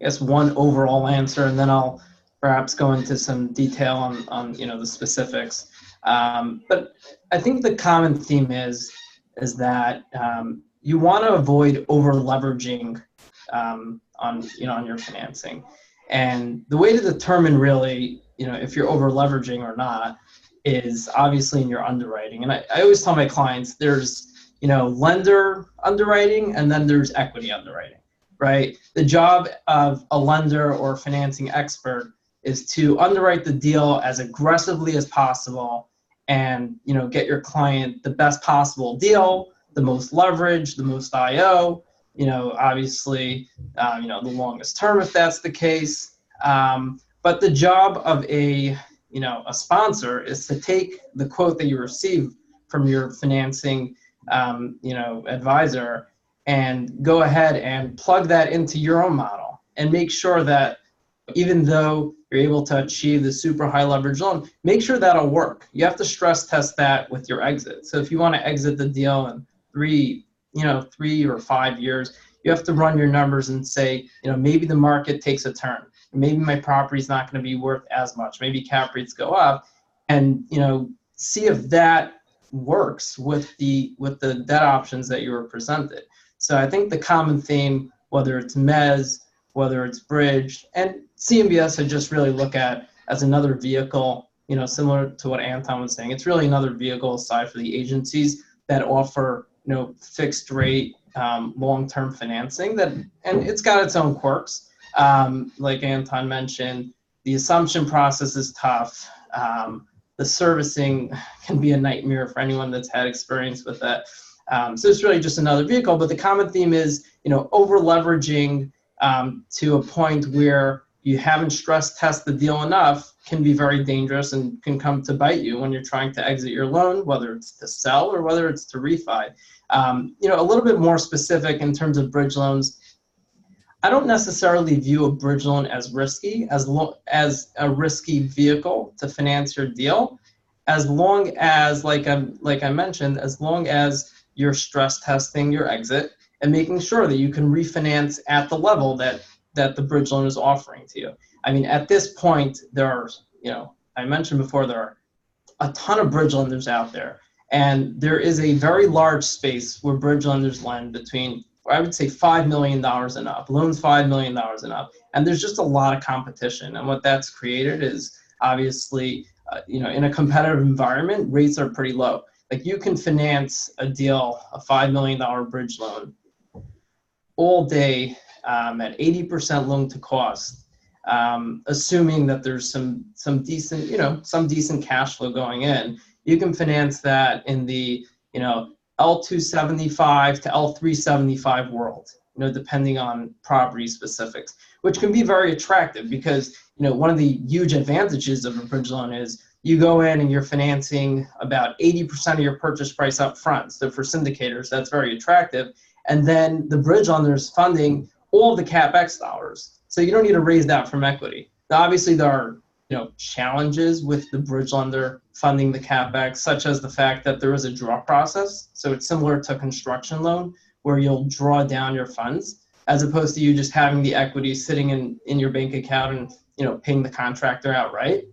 I guess, one overall answer, and then I'll perhaps go into some detail on the specifics. But I think the common theme is that you want to avoid over leveraging on your financing, and the way to determine really if you're over leveraging or not is obviously in your underwriting. And I always tell my clients there's lender underwriting and then there's equity underwriting. right? The job of a lender or financing expert is to underwrite the deal as aggressively as possible and, you know, get your client the best possible deal, the most leverage, the most IO, you know, obviously, you know, the longest term if that's the case. But the job of a sponsor is to take the quote that you receive from your financing, you know, advisor and go ahead and plug that into your own model and make sure that even though you're able to achieve the super high leverage loan, make sure that'll work. You have to stress test that with your exit. So if you want to exit the deal in 3 or 5 years, you have to run your numbers and say, you know, maybe the market takes a turn. Maybe my property's not going to be worth as much. Maybe cap rates go up, and, you know, see if that works with the debt options that you were presented. So I think the common theme, whether it's mezz, whether it's bridge, and CMBS, I just really look at as another vehicle, you know, similar to what Anton was saying. It's really another vehicle aside for the agencies that offer, you know, fixed rate, long-term financing that, and it's got its own quirks. Like Anton mentioned, the assumption process is tough. The servicing can be a nightmare for anyone that's had experience with that. So it's really just another vehicle, but the common theme is, you know, over leveraging to a point where you haven't stress test the deal enough can be very dangerous and can come to bite you when you're trying to exit your loan, whether it's to sell or whether it's to refi. You know, a little bit more specific in terms of bridge loans, I don't necessarily view a bridge loan as risky, as a risky vehicle to finance your deal, as long as, like I mentioned, as long as you're stress testing your exit and making sure that you can refinance at the level that the bridge loan is offering to you. I mean, at this point, there are, you know, I mentioned before, there are a ton of bridge lenders out there, and there is a very large space where bridge lenders lend between, I would say, $5 million and up, loans $5 million and up, and there's just a lot of competition. And what that's created is obviously, you know, in a competitive environment, rates are pretty low. Like, you can finance a deal, a $5 million bridge loan, all day at 80% loan to cost, assuming that there's some decent, you know, some decent cash flow going in. You can finance that in the, you know, L275 to L375 world, you know, depending on property specifics, which can be very attractive because, you know, one of the huge advantages of a bridge loan is you go in and you're financing about 80% of your purchase price up front. So for syndicators, that's very attractive. And then the bridge lender is funding all the CapEx dollars. So you don't need to raise that from equity. Now, obviously, there are, you know, challenges with the bridge lender funding the CapEx, such as the fact that there is a draw process. So it's similar to a construction loan where you'll draw down your funds as opposed to you just having the equity sitting in your bank account and, you know, paying the contractor outright.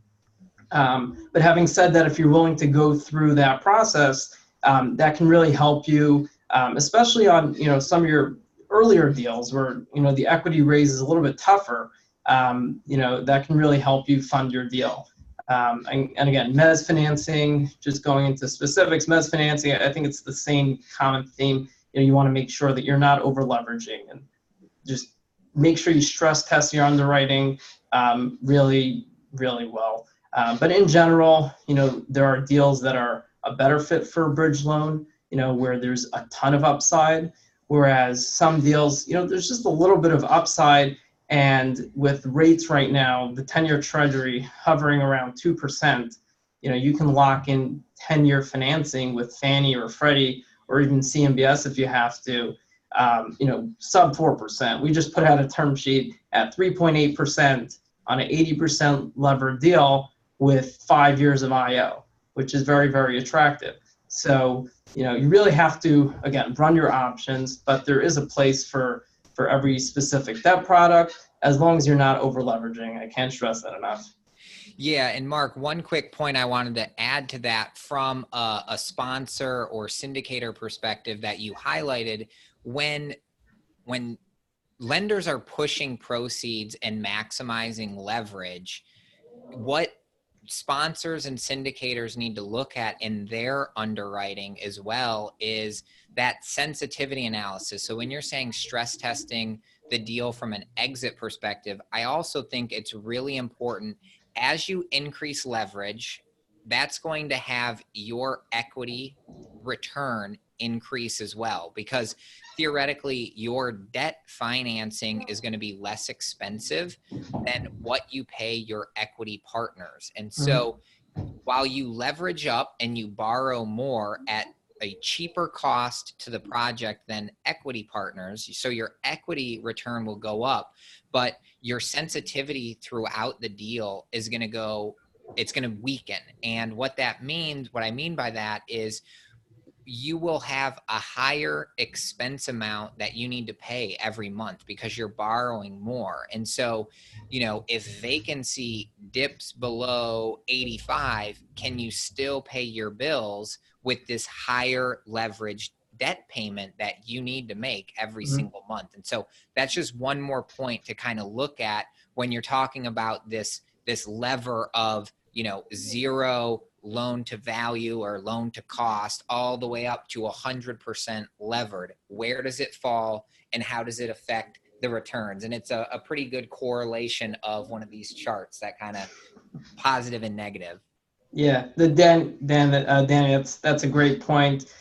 But having said that, if you're willing to go through that process, that can really help you, especially on, you know, some of your earlier deals where, you know, the equity raise is a little bit tougher. You know, that can really help you fund your deal. And again, mezz financing, just going into specifics, mezz financing, I think it's the same common theme. You know, you want to make sure that you're not over leveraging, and just make sure you stress test your underwriting really, really well. But in general, you know, there are deals that are a better fit for a bridge loan, you know, where there's a ton of upside, whereas some deals, you know, there's just a little bit of upside. And with rates right now, the 10-year treasury hovering around 2%, you know, you can lock in 10-year financing with Fannie or Freddie or even CMBS if you have to, you know, sub 4%. We just put out a term sheet at 3.8% on an 80% levered deal with 5 years of IO, which is very, very attractive. So, you know, you really have to, again, run your options, but there is a place for every specific debt product, as long as you're not over leveraging. I can't stress that enough. Yeah, and Mark, one quick point I wanted to add to that from a sponsor or syndicator perspective that you highlighted, when lenders are pushing proceeds and maximizing leverage, what sponsors and syndicators need to look at in their underwriting as well is that sensitivity analysis. So when you're saying stress testing the deal from an exit perspective, I also think it's really important as you increase leverage, that's going to have your equity return increase as well, because theoretically your debt financing is going to be less expensive than what you pay your equity partners. And so while you leverage up and you borrow more at a cheaper cost to the project than equity partners, so your equity return will go up, but your sensitivity throughout the deal is going to go, it's going to weaken. And what that means, what I mean by that is you will have a higher expense amount that you need to pay every month because you're borrowing more. And so, you know, if vacancy dips below 85, can you still pay your bills with this higher leveraged debt payment that you need to make every single month? And so that's just one more point to kind of look at when you're talking about this lever of, you know, zero loan to value or loan to cost all the way up to 100% levered. Where does it fall and how does it affect the returns? And it's a pretty good correlation of one of these charts, that kind of positive and negative. Yeah, Danny, that's a great point,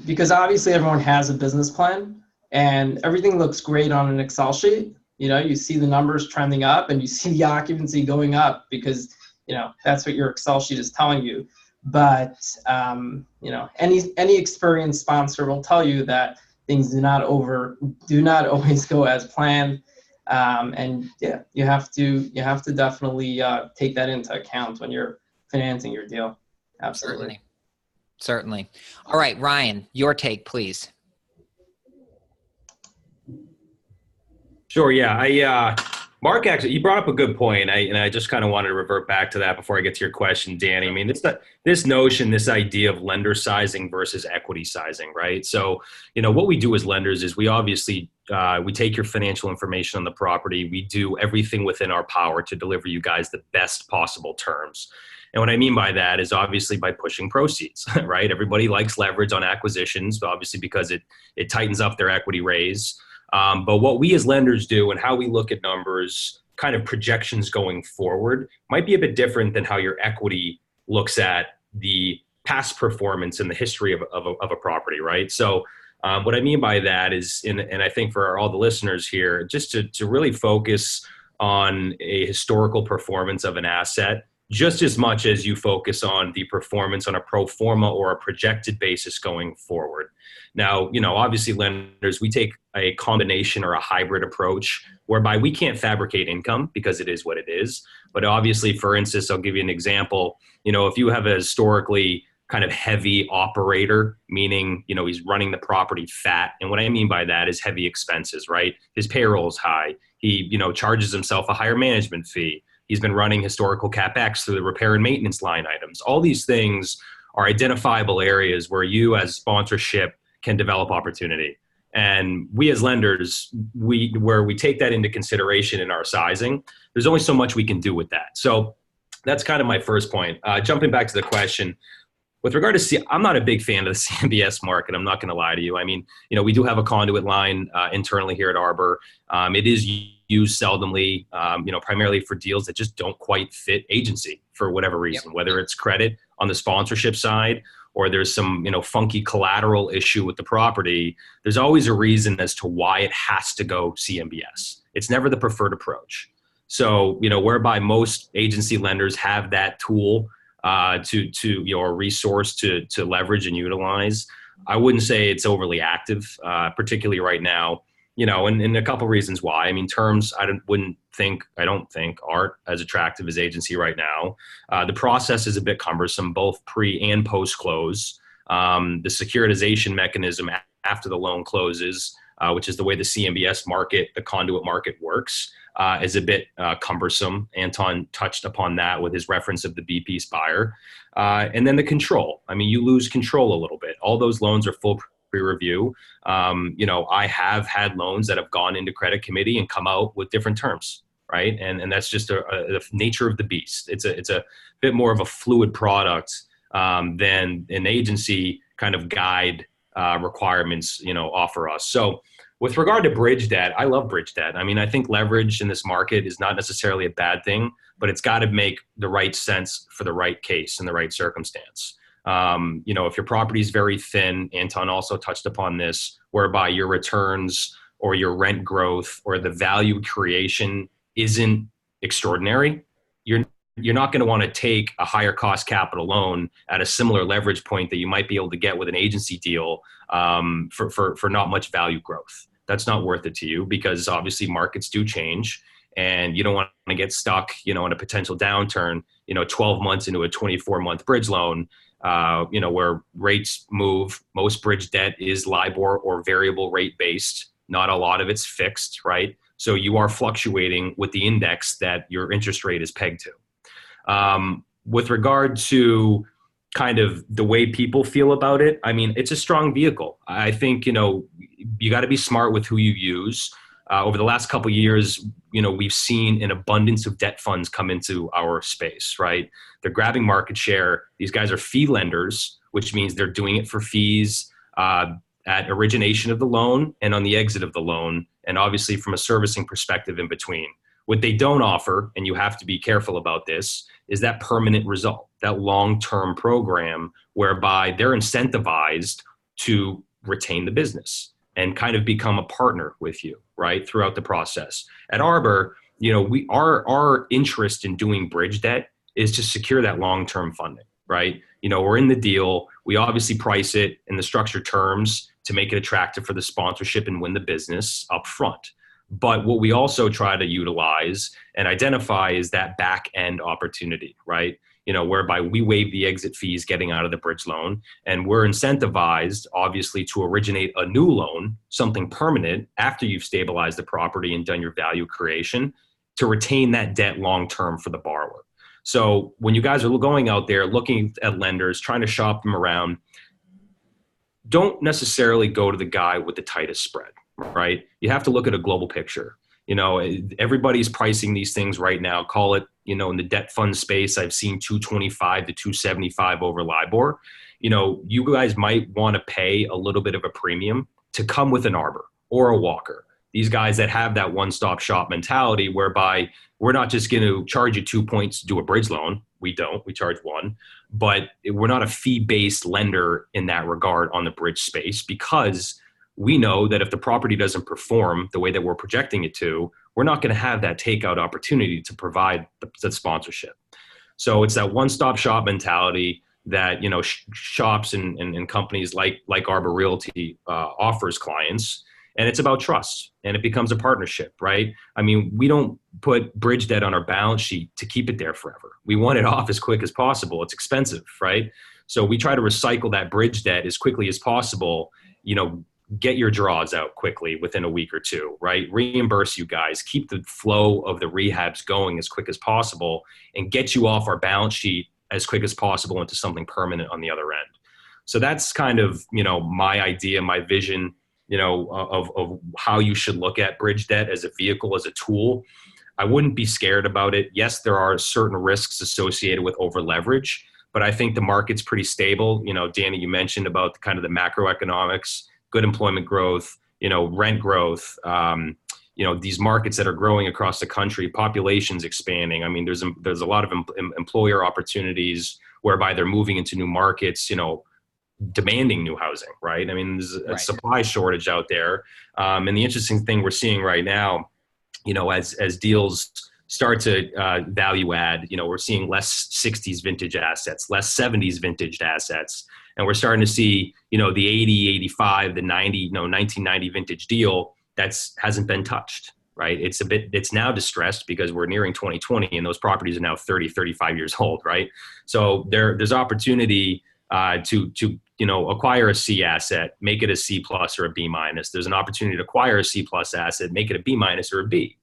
because obviously everyone has a business plan and everything looks great on an Excel sheet. You know, you see the numbers trending up and you see the occupancy going up because, you know, that's what your Excel sheet is telling you. But, you know, any experienced sponsor will tell you that things do not always go as planned. And yeah, you have to definitely take that into account when you're financing your deal. Absolutely. Certainly. All right, Ryan, your take, please. Sure. Yeah. Mark, actually, you brought up a good point, and I just kind of wanted to revert back to that before I get to your question, Danny. I mean, this notion, this idea of lender sizing versus equity sizing, right? So, you know, what we do as lenders is we obviously we take your financial information on the property. We do everything within our power to deliver you guys the best possible terms. And what I mean by that is obviously by pushing proceeds, right? Everybody likes leverage on acquisitions, but obviously because it tightens up their equity raise. But what we as lenders do and how we look at numbers, kind of projections going forward, might be a bit different than how your equity looks at the past performance and the history of a property, right? So what I mean by that is, and I think for all the listeners here, just to really focus on a historical performance of an asset, just as much as you focus on the performance on a pro forma or a projected basis going forward. Now, you know, obviously lenders, we take a combination or a hybrid approach whereby we can't fabricate income because it is what it is. But obviously, for instance, I'll give you an example. You know, if you have a historically kind of heavy operator, meaning, you know, he's running the property fat. And what I mean by that is heavy expenses, right? His payroll is high. He, you know, charges himself a higher management fee. He's been running historical CapEx through the repair and maintenance line items. All these things are identifiable areas where you as sponsorship can develop opportunity. And we as lenders, where we take that into consideration in our sizing, there's only so much we can do with that. So that's kind of my first point. Jumping back to the question, with regard to I'm not a big fan of the CMBS market. I'm not going to lie to you. I mean, you know, we do have a conduit line internally here at Arbor. It is used seldomly, you know, primarily for deals that just don't quite fit agency for whatever reason, whether it's credit on the sponsorship side or there's some, you know, funky collateral issue with the property. There's always a reason as to why it has to go CMBS. It's never the preferred approach. So, you know, whereby most agency lenders have that tool to your resource to leverage and utilize, I wouldn't say it's overly active, particularly right now. You know, and a couple reasons why. I mean, terms I don't think aren't as attractive as agency right now. The process is a bit cumbersome, both pre and post close. The securitization mechanism after the loan closes, which is the way the CMBS market, the conduit market works, is a bit cumbersome. Anton touched upon that with his reference of the B-piece buyer. And then the control. I mean, you lose control a little bit. All those loans are full pre-review. You know, I have had loans that have gone into credit committee and come out with different terms, right? And that's just the nature of the beast. It's a bit more of a fluid product than an agency kind of guide requirements, you know, offer us. So With regard to bridge debt, I love bridge debt. I mean, I think leverage in this market is not necessarily a bad thing, but it's got to make the right sense for the right case and the right circumstance. If your property is very thin, Anton also touched upon this, whereby your returns or your rent growth or the value creation isn't extraordinary, you're not going to want to take a higher cost capital loan at a similar leverage point that you might be able to get with an agency deal for not much value growth. That's not worth it to you, because obviously markets do change, and you don't want to get stuck, in a potential downturn, 12 months into a 24-month bridge loan, where rates move. Most bridge debt is LIBOR or variable rate based. Not a lot of it's fixed, right? So you are fluctuating with the index that your interest rate is pegged to. With regard to kind of the way people feel about it, I mean, it's a strong vehicle. I think, you got to be smart with who you use. Over the last couple of years, we've seen an abundance of debt funds come into our space, right? They're grabbing market share. These guys are fee lenders, which means they're doing it for fees at origination of the loan and on the exit of the loan, and obviously from a servicing perspective in between. What they don't offer, and you have to be careful about this, is that permanent result, that long-term program whereby they're incentivized to retain the business and kind of become a partner with you, right, throughout the process. At Arbor, our interest in doing bridge debt is to secure that long-term funding, right? We're in the deal. We obviously price it in the structured terms to make it attractive for the sponsorship and win the business up front. But what we also try to utilize and identify is that back end opportunity, right? Whereby we waive the exit fees getting out of the bridge loan, and we're incentivized, obviously, to originate a new loan, something permanent, after you've stabilized the property and done your value creation, to retain that debt long-term for the borrower. So when you guys are going out there, looking at lenders, trying to shop them around, don't necessarily go to the guy with the tightest spread, right? You have to look at a global picture. Everybody's pricing these things right now. Call it, in the debt fund space, I've seen 225 to 275 over LIBOR. You guys might want to pay a little bit of a premium to come with an Arbor or a Walker. These guys that have that one-stop shop mentality, whereby we're not just going to charge you 2 points to do a bridge loan. We don't. We charge one. But we're not a fee-based lender in that regard on the bridge space, because we know that if the property doesn't perform the way that we're projecting it to, we're not going to have that takeout opportunity to provide the sponsorship. So it's that one-stop shop mentality that, shops and companies like Arbor Realty offers clients. And it's about trust, and it becomes a partnership, right? I mean, we don't put bridge debt on our balance sheet to keep it there forever. We want it off as quick as possible. It's expensive, right? So we try to recycle that bridge debt as quickly as possible, get your draws out quickly within a week or two, right? Reimburse you guys, keep the flow of the rehabs going as quick as possible, and get you off our balance sheet as quick as possible into something permanent on the other end. So that's kind of, my idea, my vision, of how you should look at bridge debt as a vehicle, as a tool. I wouldn't be scared about it. Yes, there are certain risks associated with over leverage, but I think the market's pretty stable. Danny, you mentioned about kind of the macroeconomics, good employment growth, rent growth, these markets that are growing across the country, population's expanding. I mean, there's a lot of employer opportunities whereby they're moving into new markets, demanding new housing, right? I mean, there's a supply shortage out there. And the interesting thing we're seeing right now, as deals start to value add, we're seeing less 60s vintage assets, less 70s vintage assets. And we're starting to see, the 80, 85, the 90, 1990 vintage deal hasn't been touched, right? It's now distressed because we're nearing 2020 and those properties are now 30, 35 years old, right? So there's opportunity to acquire a C asset, make it a C plus or a B minus. There's an opportunity to acquire a C plus asset, make it a B minus or a B.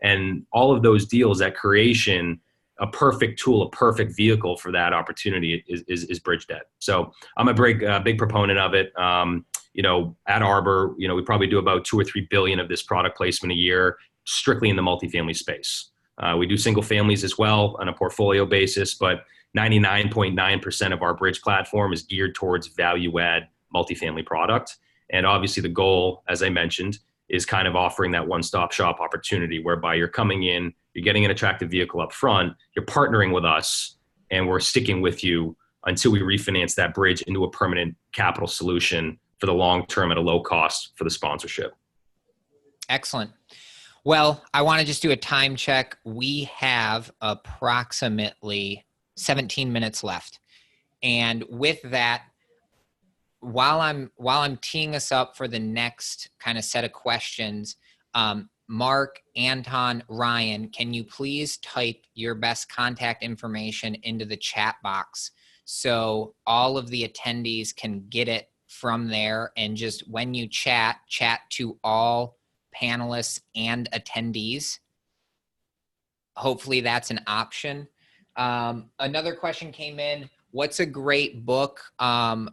And all of those deals, that creation, a perfect tool, a perfect vehicle for that opportunity is bridge debt. So I'm a big proponent of it. At Arbor, we probably do about 2 or 3 billion of this product placement a year, strictly in the multifamily space. We do single families as well on a portfolio basis, but 99.9% of our bridge platform is geared towards value add multifamily product. And obviously the goal, as I mentioned, is kind of offering that one-stop shop opportunity whereby you're coming in, you're getting an attractive vehicle up front, you're partnering with us, and we're sticking with you until we refinance that bridge into a permanent capital solution for the long term at a low cost for the sponsorship. Excellent. Well, I want to just do a time check. We have approximately 17 minutes left. And with that, while I'm teeing us up for the next kind of set of questions, Mark, Anton, Ryan, can you please type your best contact information into the chat box so all of the attendees can get it from there, and just when you chat to all panelists and attendees. Hopefully that's an option. Another question came in. What's a great book to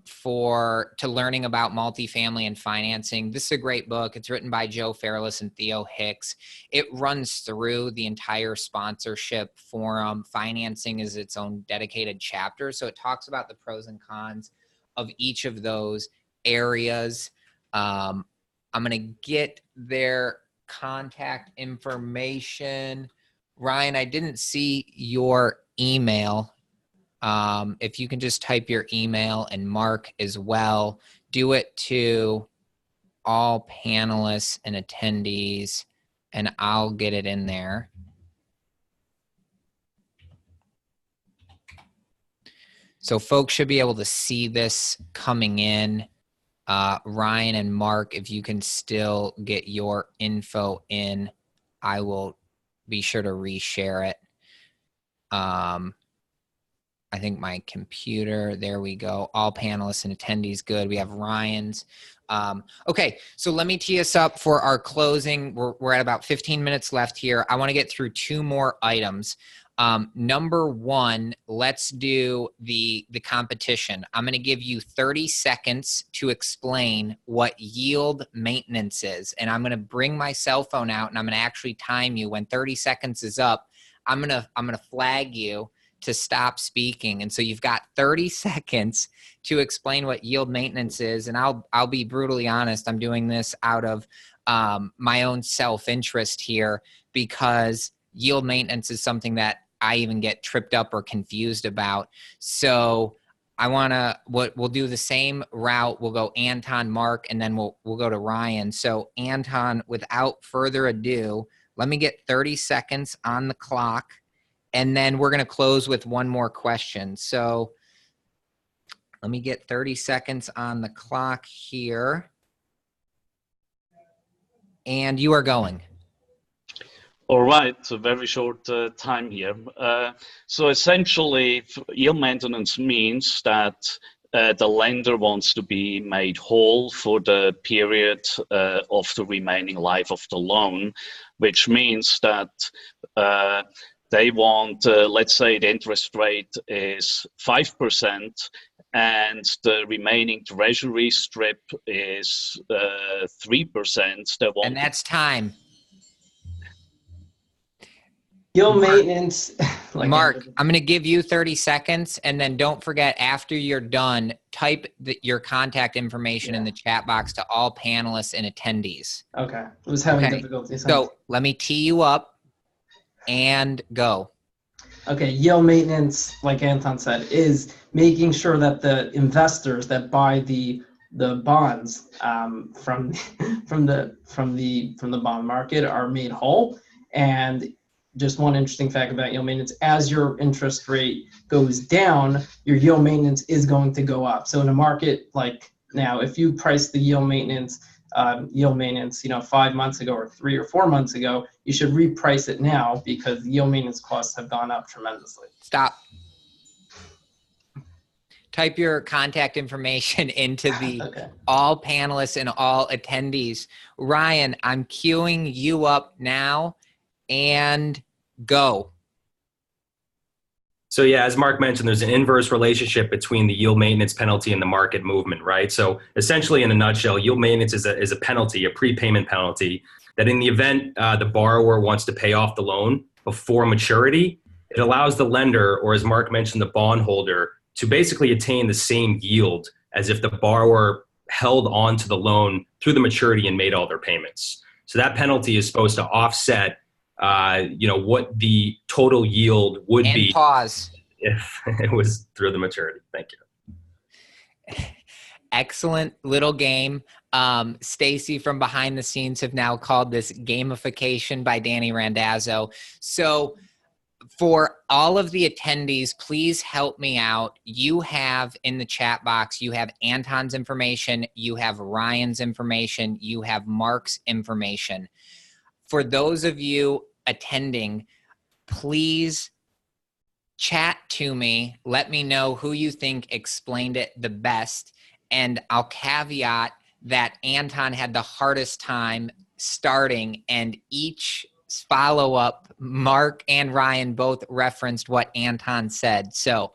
learning about multifamily and financing? This is a great book. It's written by Joe Fairless and Theo Hicks. It runs through the entire sponsorship forum. Financing is its own dedicated chapter. So it talks about the pros and cons of each of those areas. I'm going to get their contact information. Ryan, I didn't see your email. If you can just type your email, and Mark as well, do it to all panelists and attendees, and I'll get it in there. So folks should be able to see this coming in. Ryan and Mark, if you can still get your info in, I will be sure to reshare it. I think my computer, there we go. All panelists and attendees, good. We have Ryan's. Okay, so let me tee us up for our closing. We're at about 15 minutes left here. I want to get through two more items. Number one, let's do the competition. I'm going to give you 30 seconds to explain what yield maintenance is. And I'm going to bring my cell phone out, and I'm going to actually time you. When 30 seconds is up, I'm going to flag you to stop speaking. And so you've got 30 seconds to explain what yield maintenance is. And I'll be brutally honest. I'm doing this out of my own self-interest here, because yield maintenance is something that I even get tripped up or confused about. So we'll do the same route. We'll go Anton, Mark, and then we'll go to Ryan. So Anton, without further ado, let me get 30 seconds on the clock. And then we're going to close with one more question. So let me get 30 seconds on the clock here. And you are going. All right, so very short time here. So essentially, yield maintenance means that the lender wants to be made whole for the period of the remaining life of the loan, which means that they want, let's say the interest rate is 5%, and the remaining treasury strip is 3%. And that's time. Yield maintenance. Mark, I'm going to give you 30 seconds, and then don't forget, after you're done, type your contact information in the chat box to all panelists and attendees. Okay. I was having difficulty. So let me tee you up and go. Okay, yield maintenance, like Anton said, is making sure that the investors that buy the bonds from the bond market are made whole. And just one interesting fact about yield maintenance: as your interest rate goes down, your yield maintenance is going to go up. So in a market like now, if you price the yield maintenance, 5 months ago or 3 or 4 months ago, you should reprice it now, because the yield maintenance costs have gone up tremendously. Stop. Type your contact information into the all panelists and all attendees. Ryan, I'm queuing you up now, and go. So yeah, as Mark mentioned, there's an inverse relationship between the yield maintenance penalty and the market movement, right? So essentially, in a nutshell, yield maintenance is a penalty, a prepayment penalty, that in the event the borrower wants to pay off the loan before maturity, it allows the lender, or as Mark mentioned, the bondholder, to basically attain the same yield as if the borrower held on to the loan through the maturity and made all their payments. So that penalty is supposed to offset, what the total yield would be. Pause. If it was through the maturity. Thank you. Excellent little game. Stacy from behind the scenes have now called this gamification by Danny Randazzo. So for all of the attendees, please help me out. You have in the chat box, you have Anton's information, you have Ryan's information, you have Mark's information. For those of you attending, please chat to me. Let me know who you think explained it the best. And I'll caveat that Anton had the hardest time starting, and each follow-up, Mark and Ryan both referenced what Anton said. So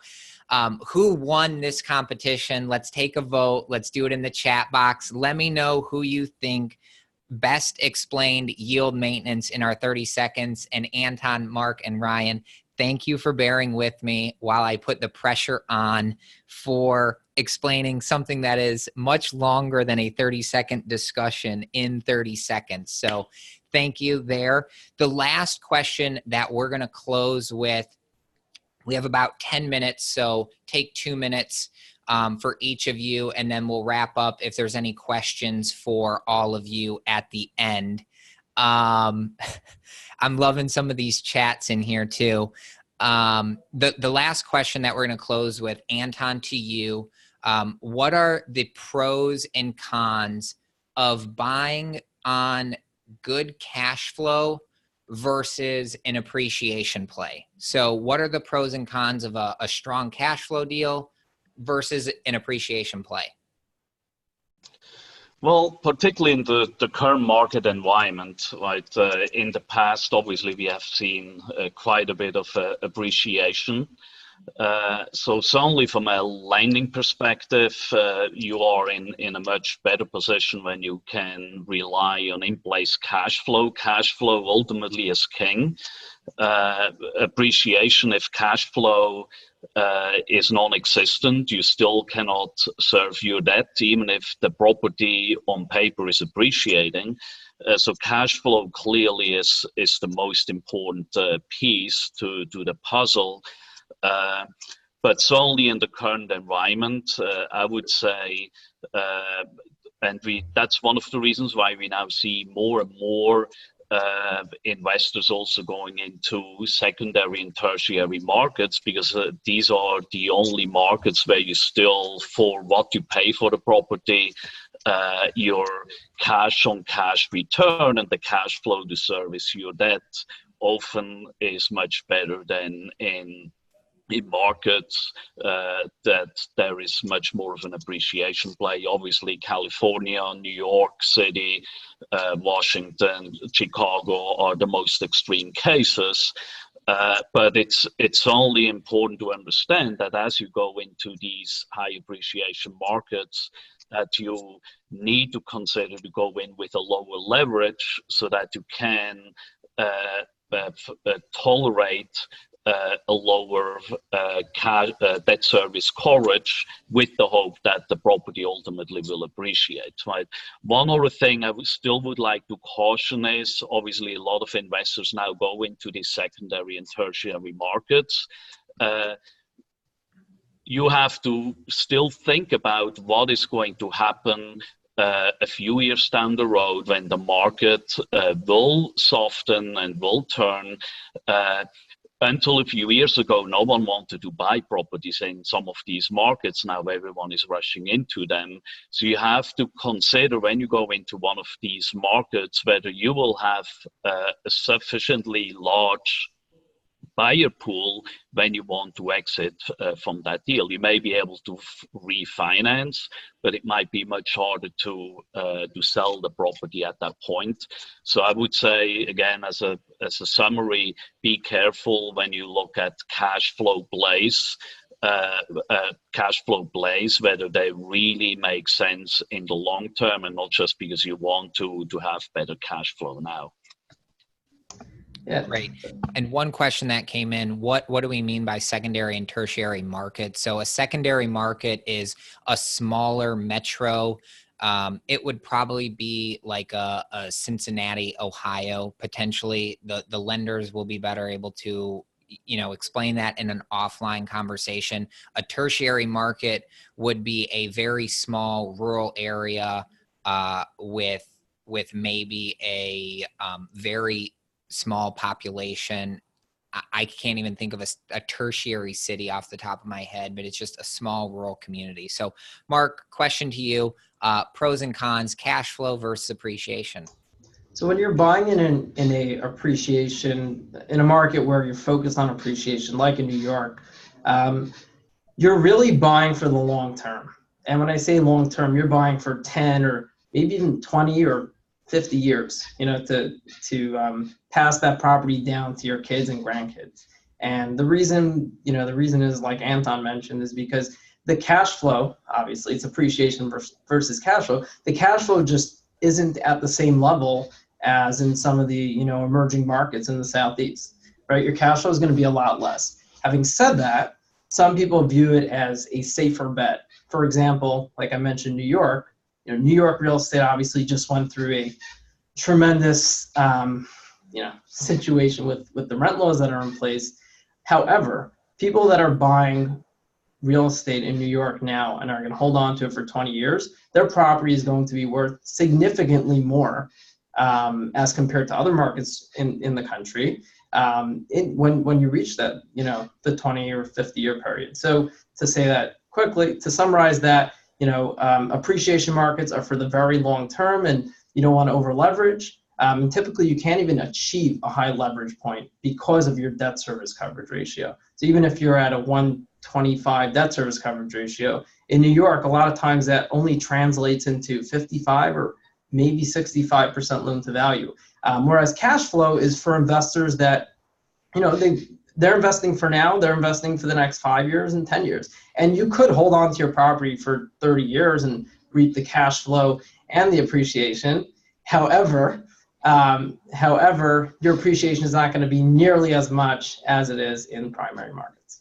who won this competition? Let's take a vote. Let's do it in the chat box. Let me know who you think best explained yield maintenance in our 30 seconds. And Anton, Mark, and Ryan, thank you for bearing with me while I put the pressure on for explaining something that is much longer than a 30-second discussion in 30 seconds. So thank you there. The last question that we're going to close with, we have about 10 minutes, so take 2 minutes for each of you, and then we'll wrap up if there's any questions for all of you at the end. I'm loving some of these chats in here too. The last question that we're going to close with, Anton, to you. What are the pros and cons of buying on good cash flow versus an appreciation play? So what are the pros and cons of a strong cash flow deal versus an appreciation play? Well, particularly in the current market environment, right? In the past, obviously, we have seen quite a bit of appreciation. So certainly from a lending perspective, you are in a much better position when you can rely on in-place cash flow. Cash flow ultimately is king. Appreciation, if cash flow is non-existent, you still cannot serve your debt, even if the property on paper is appreciating. So cash flow clearly is the most important piece to the puzzle. But certainly in the current environment, I would say, that's one of the reasons why we now see more and more investors also going into secondary and tertiary markets, because these are the only markets where you still, for what you pay for the property, your cash on cash return and the cash flow to service your debt often is much better than in markets that there is much more of an appreciation play. Obviously, California, New York City, Washington, Chicago are the most extreme cases. But it's only important to understand that as you go into these high appreciation markets, that you need to consider to go in with a lower leverage so that you can tolerate a lower debt service coverage, with the hope that the property ultimately will appreciate, right? One other thing I still would like to caution is, obviously a lot of investors now go into the secondary and tertiary markets. You have to still think about what is going to happen a few years down the road when the market will soften and will turn. Until a few years ago, no one wanted to buy properties in some of these markets. Now everyone is rushing into them. So you have to consider, when you go into one of these markets, whether you will have a sufficiently large buyer pool when you want to exit from that deal. You may be able to refinance, but it might be much harder to sell the property at that point. So I would say, again, as a summary, be careful when you look at cash flow plays, whether they really make sense in the long term, and not just because you want to have better cash flow now. Yeah. Great. And one question that came in, what do we mean by secondary and tertiary market? So a secondary market is a smaller metro. It would probably be like a Cincinnati, Ohio, potentially. The lenders will be better able to, explain that in an offline conversation. A tertiary market would be a very small rural area with maybe a very small population. I can't even think of a tertiary city off the top of my head, but it's just a small rural community. So Mark, question to you, pros and cons, cash flow versus appreciation. So when you're buying in a appreciation, in a market where you're focused on appreciation, like in New York, you're really buying for the long term. And when I say long term, you're buying for 10 or maybe even 20 or 50 years, to pass that property down to your kids and grandkids. And the reason is, like Anton mentioned, is because the cash flow, obviously it's appreciation versus cash flow. The cash flow just isn't at the same level as in some of the, emerging markets in the Southeast, right? Your cash flow is going to be a lot less. Having said that, some people view it as a safer bet. For example, like I mentioned, New York, New York real estate obviously just went through a tremendous, situation with the rent laws that are in place. However, people that are buying real estate in New York now and are going to hold on to it for 20 years, their property is going to be worth significantly more as compared to other markets in the country when you reach that, the 20 or 50-year period. So to say that quickly, to summarize that, appreciation markets are for the very long term, and you don't want to over leverage. And typically you can't even achieve a high leverage point because of your debt service coverage ratio. So even if you're at a 125 debt service coverage ratio, in New York, a lot of times that only translates into 55 or maybe 65% loan to value. Whereas cash flow is for investors that, they're investing for now, they're investing for the next 5 years and 10 years. And you could hold on to your property for 30 years and reap the cash flow and the appreciation. However, your appreciation is not going to be nearly as much as it is in primary markets.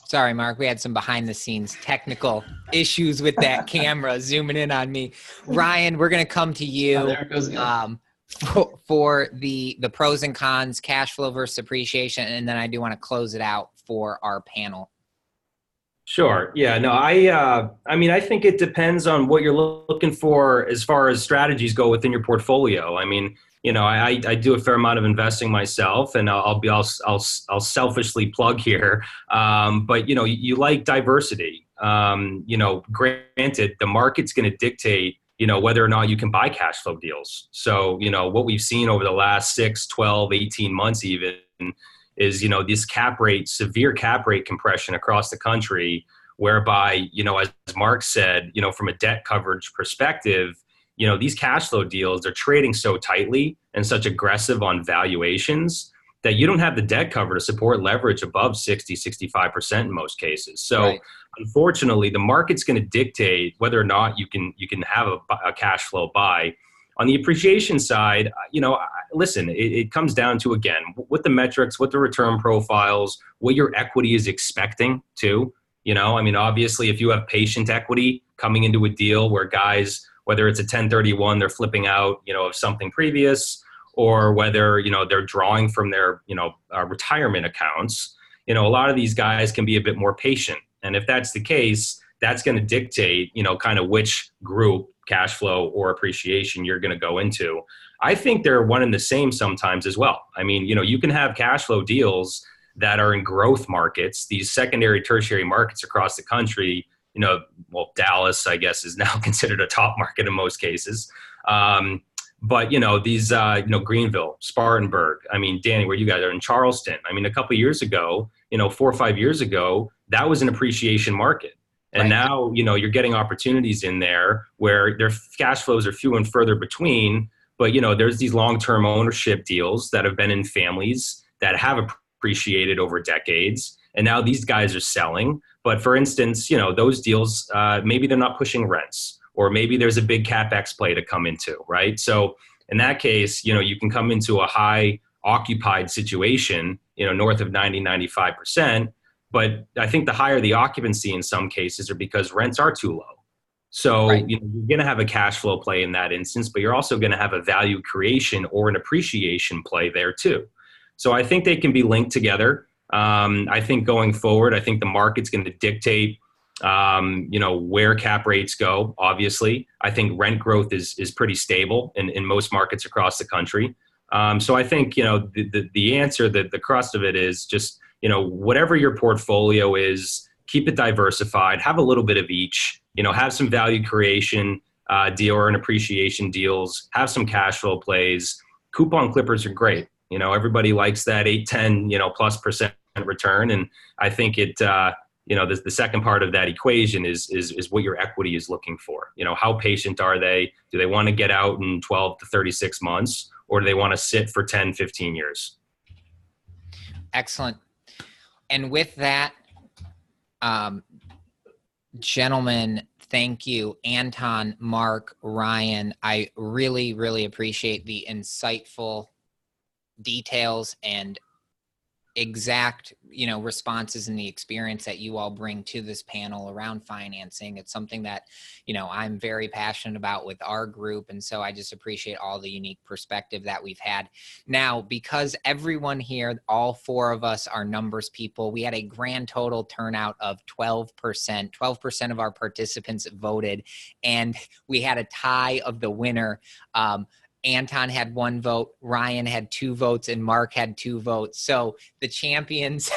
Sorry, Mark, we had some behind the scenes technical issues with that camera zooming in on me. Ryan, we're going to come to you. Oh, there it goes again. For the pros and cons, cash flow versus appreciation, and then I do want to close it out for our panel. Sure. Yeah. No, I think it depends on what you're looking for as far as strategies go within your portfolio. I do a fair amount of investing myself, and I'll selfishly plug here. But you like diversity. Granted, the market's going to dictate, whether or not you can buy cash flow deals. So, what we've seen over the last 6, 12, 18 months even is, this severe cap rate compression across the country, whereby, as Mark said, from a debt coverage perspective, these cash flow deals are trading so tightly and such aggressive on valuations that you don't have the debt cover to support leverage above 60, 65% in most cases. So right. Unfortunately, the market's going to dictate whether or not you can have a cash flow buy. On the appreciation side, listen, it comes down to, again, what the metrics, what the return profiles, what your equity is expecting to, obviously if you have patient equity coming into a deal where guys, whether it's a 1031, they're flipping out, of something previous, or whether, they're drawing from their, retirement accounts, a lot of these guys can be a bit more patient. And if that's the case, that's going to dictate, kind of which group, cash flow or appreciation, you're going to go into. I think they're one and the same sometimes as well. You can have cash flow deals that are in growth markets, these secondary, tertiary markets across the country. Dallas, I guess, is now considered a top market in most cases. But, these, Greenville, Spartanburg, Danny, where you guys are in Charleston. A couple of years ago, 4 or 5 years ago, that was an appreciation market. And right. Now, you're getting opportunities in there where their cash flows are few and further between. But, there's these long-term ownership deals that have been in families that have appreciated over decades. And now these guys are selling. But for instance, those deals, maybe they're not pushing rents, or maybe there's a big CapEx play to come into, right? So In that case, you can come into a high occupied situation, north of 90, 95%. But I think the higher the occupancy in some cases are because rents are too low. So Right. you're going to have a cash flow play in that instance, but you're also going to have a value creation or an appreciation play there too. So I think they can be linked together. I think going forward, I think the market's going to dictate, where cap rates go. Obviously, I think rent growth is pretty stable in most markets across the country. So I think, the answer, the crust of it is just, whatever your portfolio is, keep it diversified, have a little bit of each, have some value creation deal or an appreciation deals, have some cash flow plays. Coupon clippers are great. Everybody likes that 8, 10, plus percent return. And I think it, the second part of that equation is what your equity is looking for. How patient are they? Do they want to get out in 12 to 36 months, or do they want to sit for 10, 15 years? Excellent. And with that, gentlemen, thank you. Anton, Mark, Ryan, I really, really appreciate the insightful details and exact, responses and the experience that you all bring to this panel around financing. It's something that, I'm very passionate about with our group. And so I just appreciate all the unique perspective that we've had. Now, because everyone here, all 4 of us are numbers people, we had a grand total turnout of 12%. 12% of our participants voted, and we had a tie of the winner. Anton had 1 vote, Ryan had 2 votes, and Mark had 2 votes. So the champions,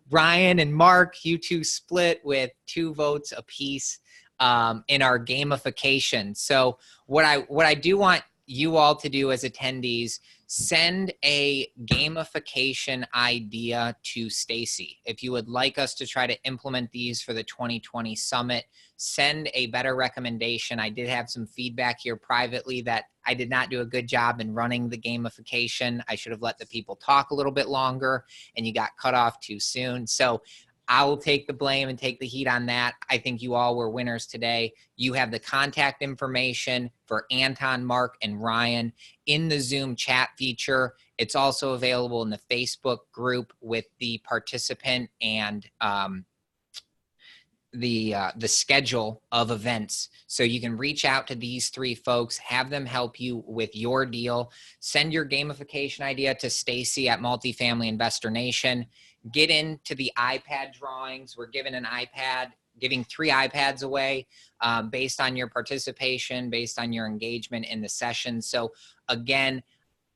Ryan and Mark, you two split with 2 votes apiece in our gamification. So what I do want you all to do as attendees, send a gamification idea to Stacy. If you would like us to try to implement these for the 2020 summit, send a better recommendation. I did have some feedback here privately that I did not do a good job in running the gamification. I should have let the people talk a little bit longer, and you got cut off too soon. So I will take the blame and take the heat on that. I think you all were winners today. You have the contact information for Anton, Mark, and Ryan in the Zoom chat feature. It's also available in the Facebook group with the participant and the schedule of events. So you can reach out to these 3 folks, have them help you with your deal. Send your gamification idea to Stacy at Multifamily Investor Nation. Get into the iPad drawings. We're giving 3 iPads away based on your participation, based on your engagement in the session. So again,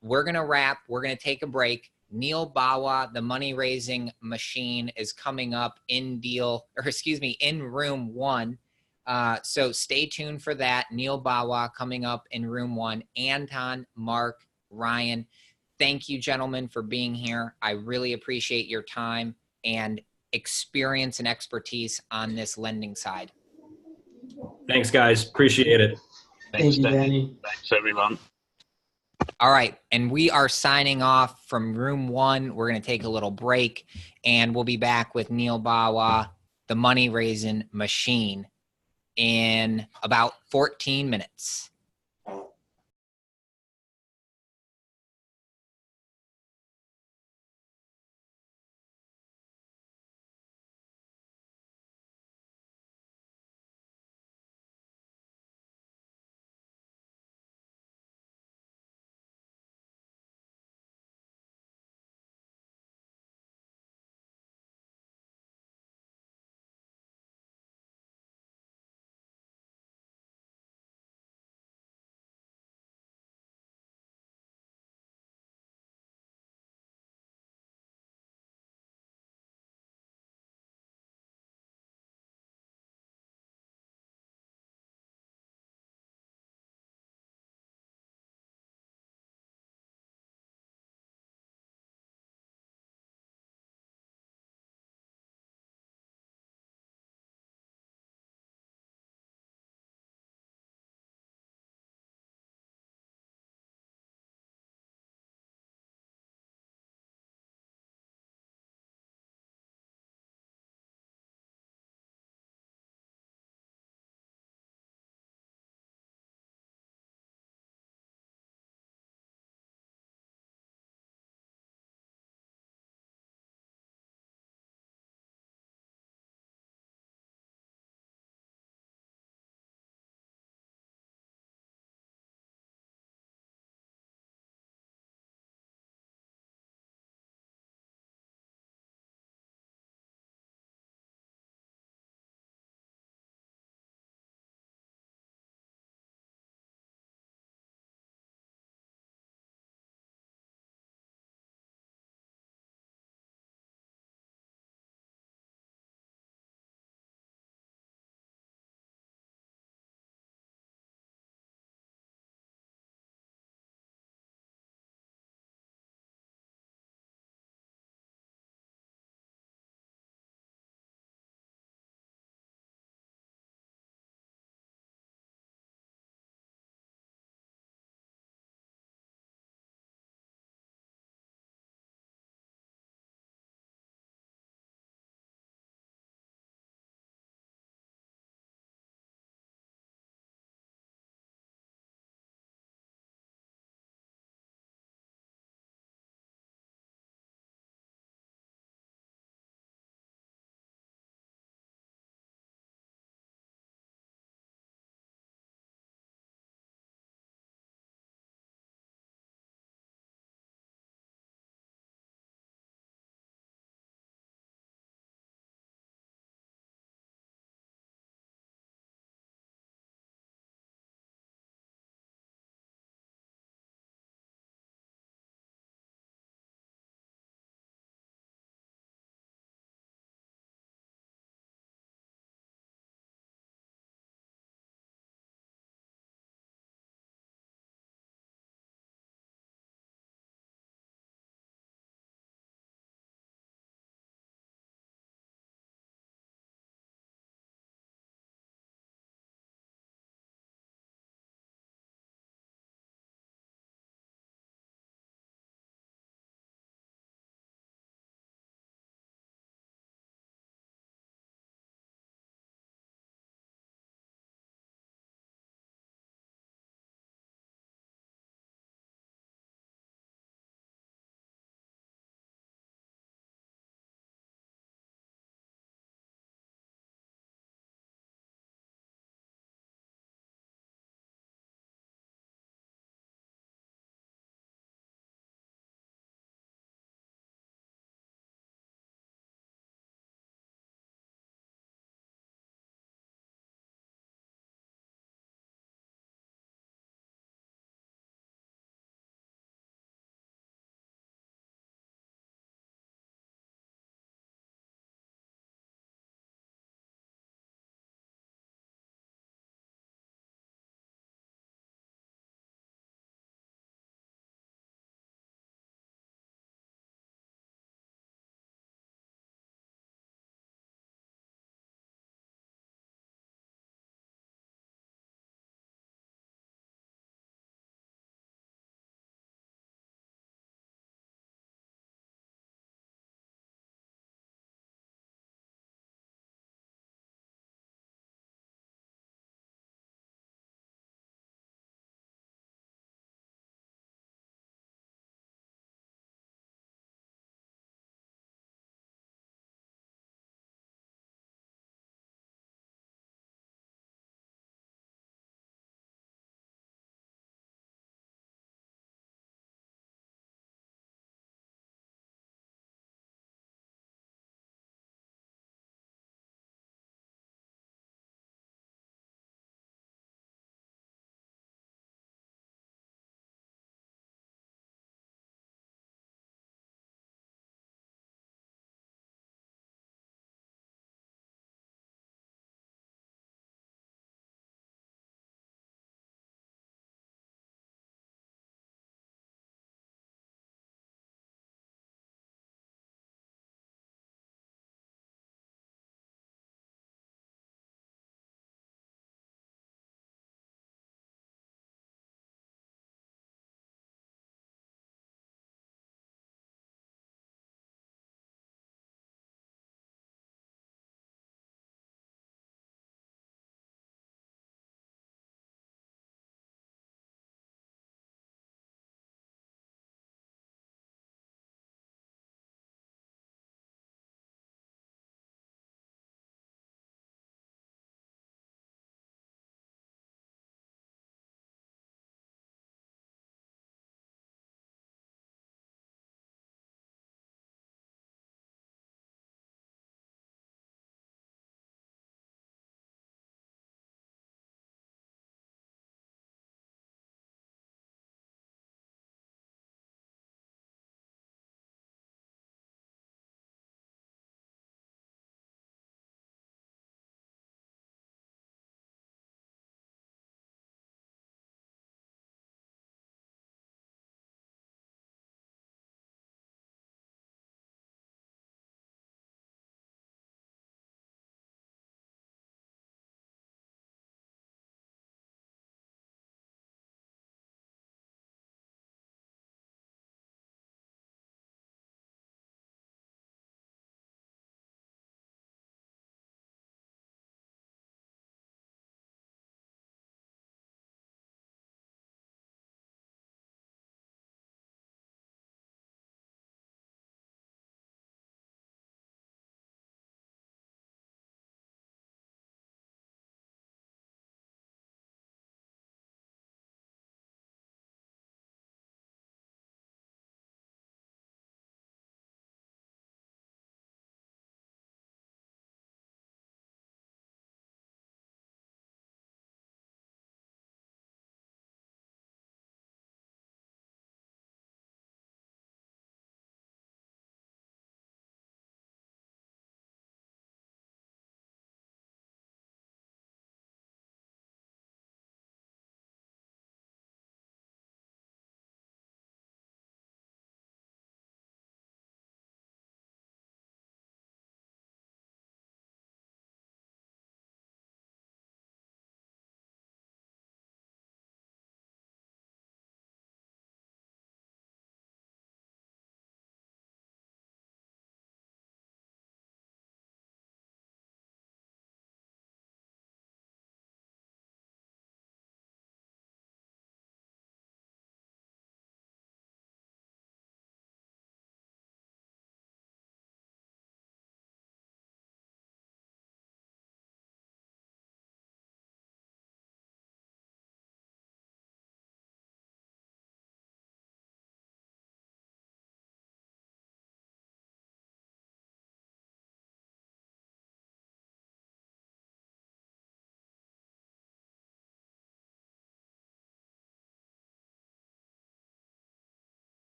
we're going to wrap. We're going to take a break. Neil Bawa, the money raising machine, is coming up in room 1. So stay tuned for that. Neil Bawa coming up in room 1. Anton, Mark, Ryan, thank you, gentlemen, for being here. I really appreciate your time and experience and expertise on this lending side. Thanks, guys. Appreciate it. Thank you, Danny. Thanks, everyone. All right, and we are signing off from room 1. We're going to take a little break, and we'll be back with Neil Bawa, the money raising machine, in about 14 minutes.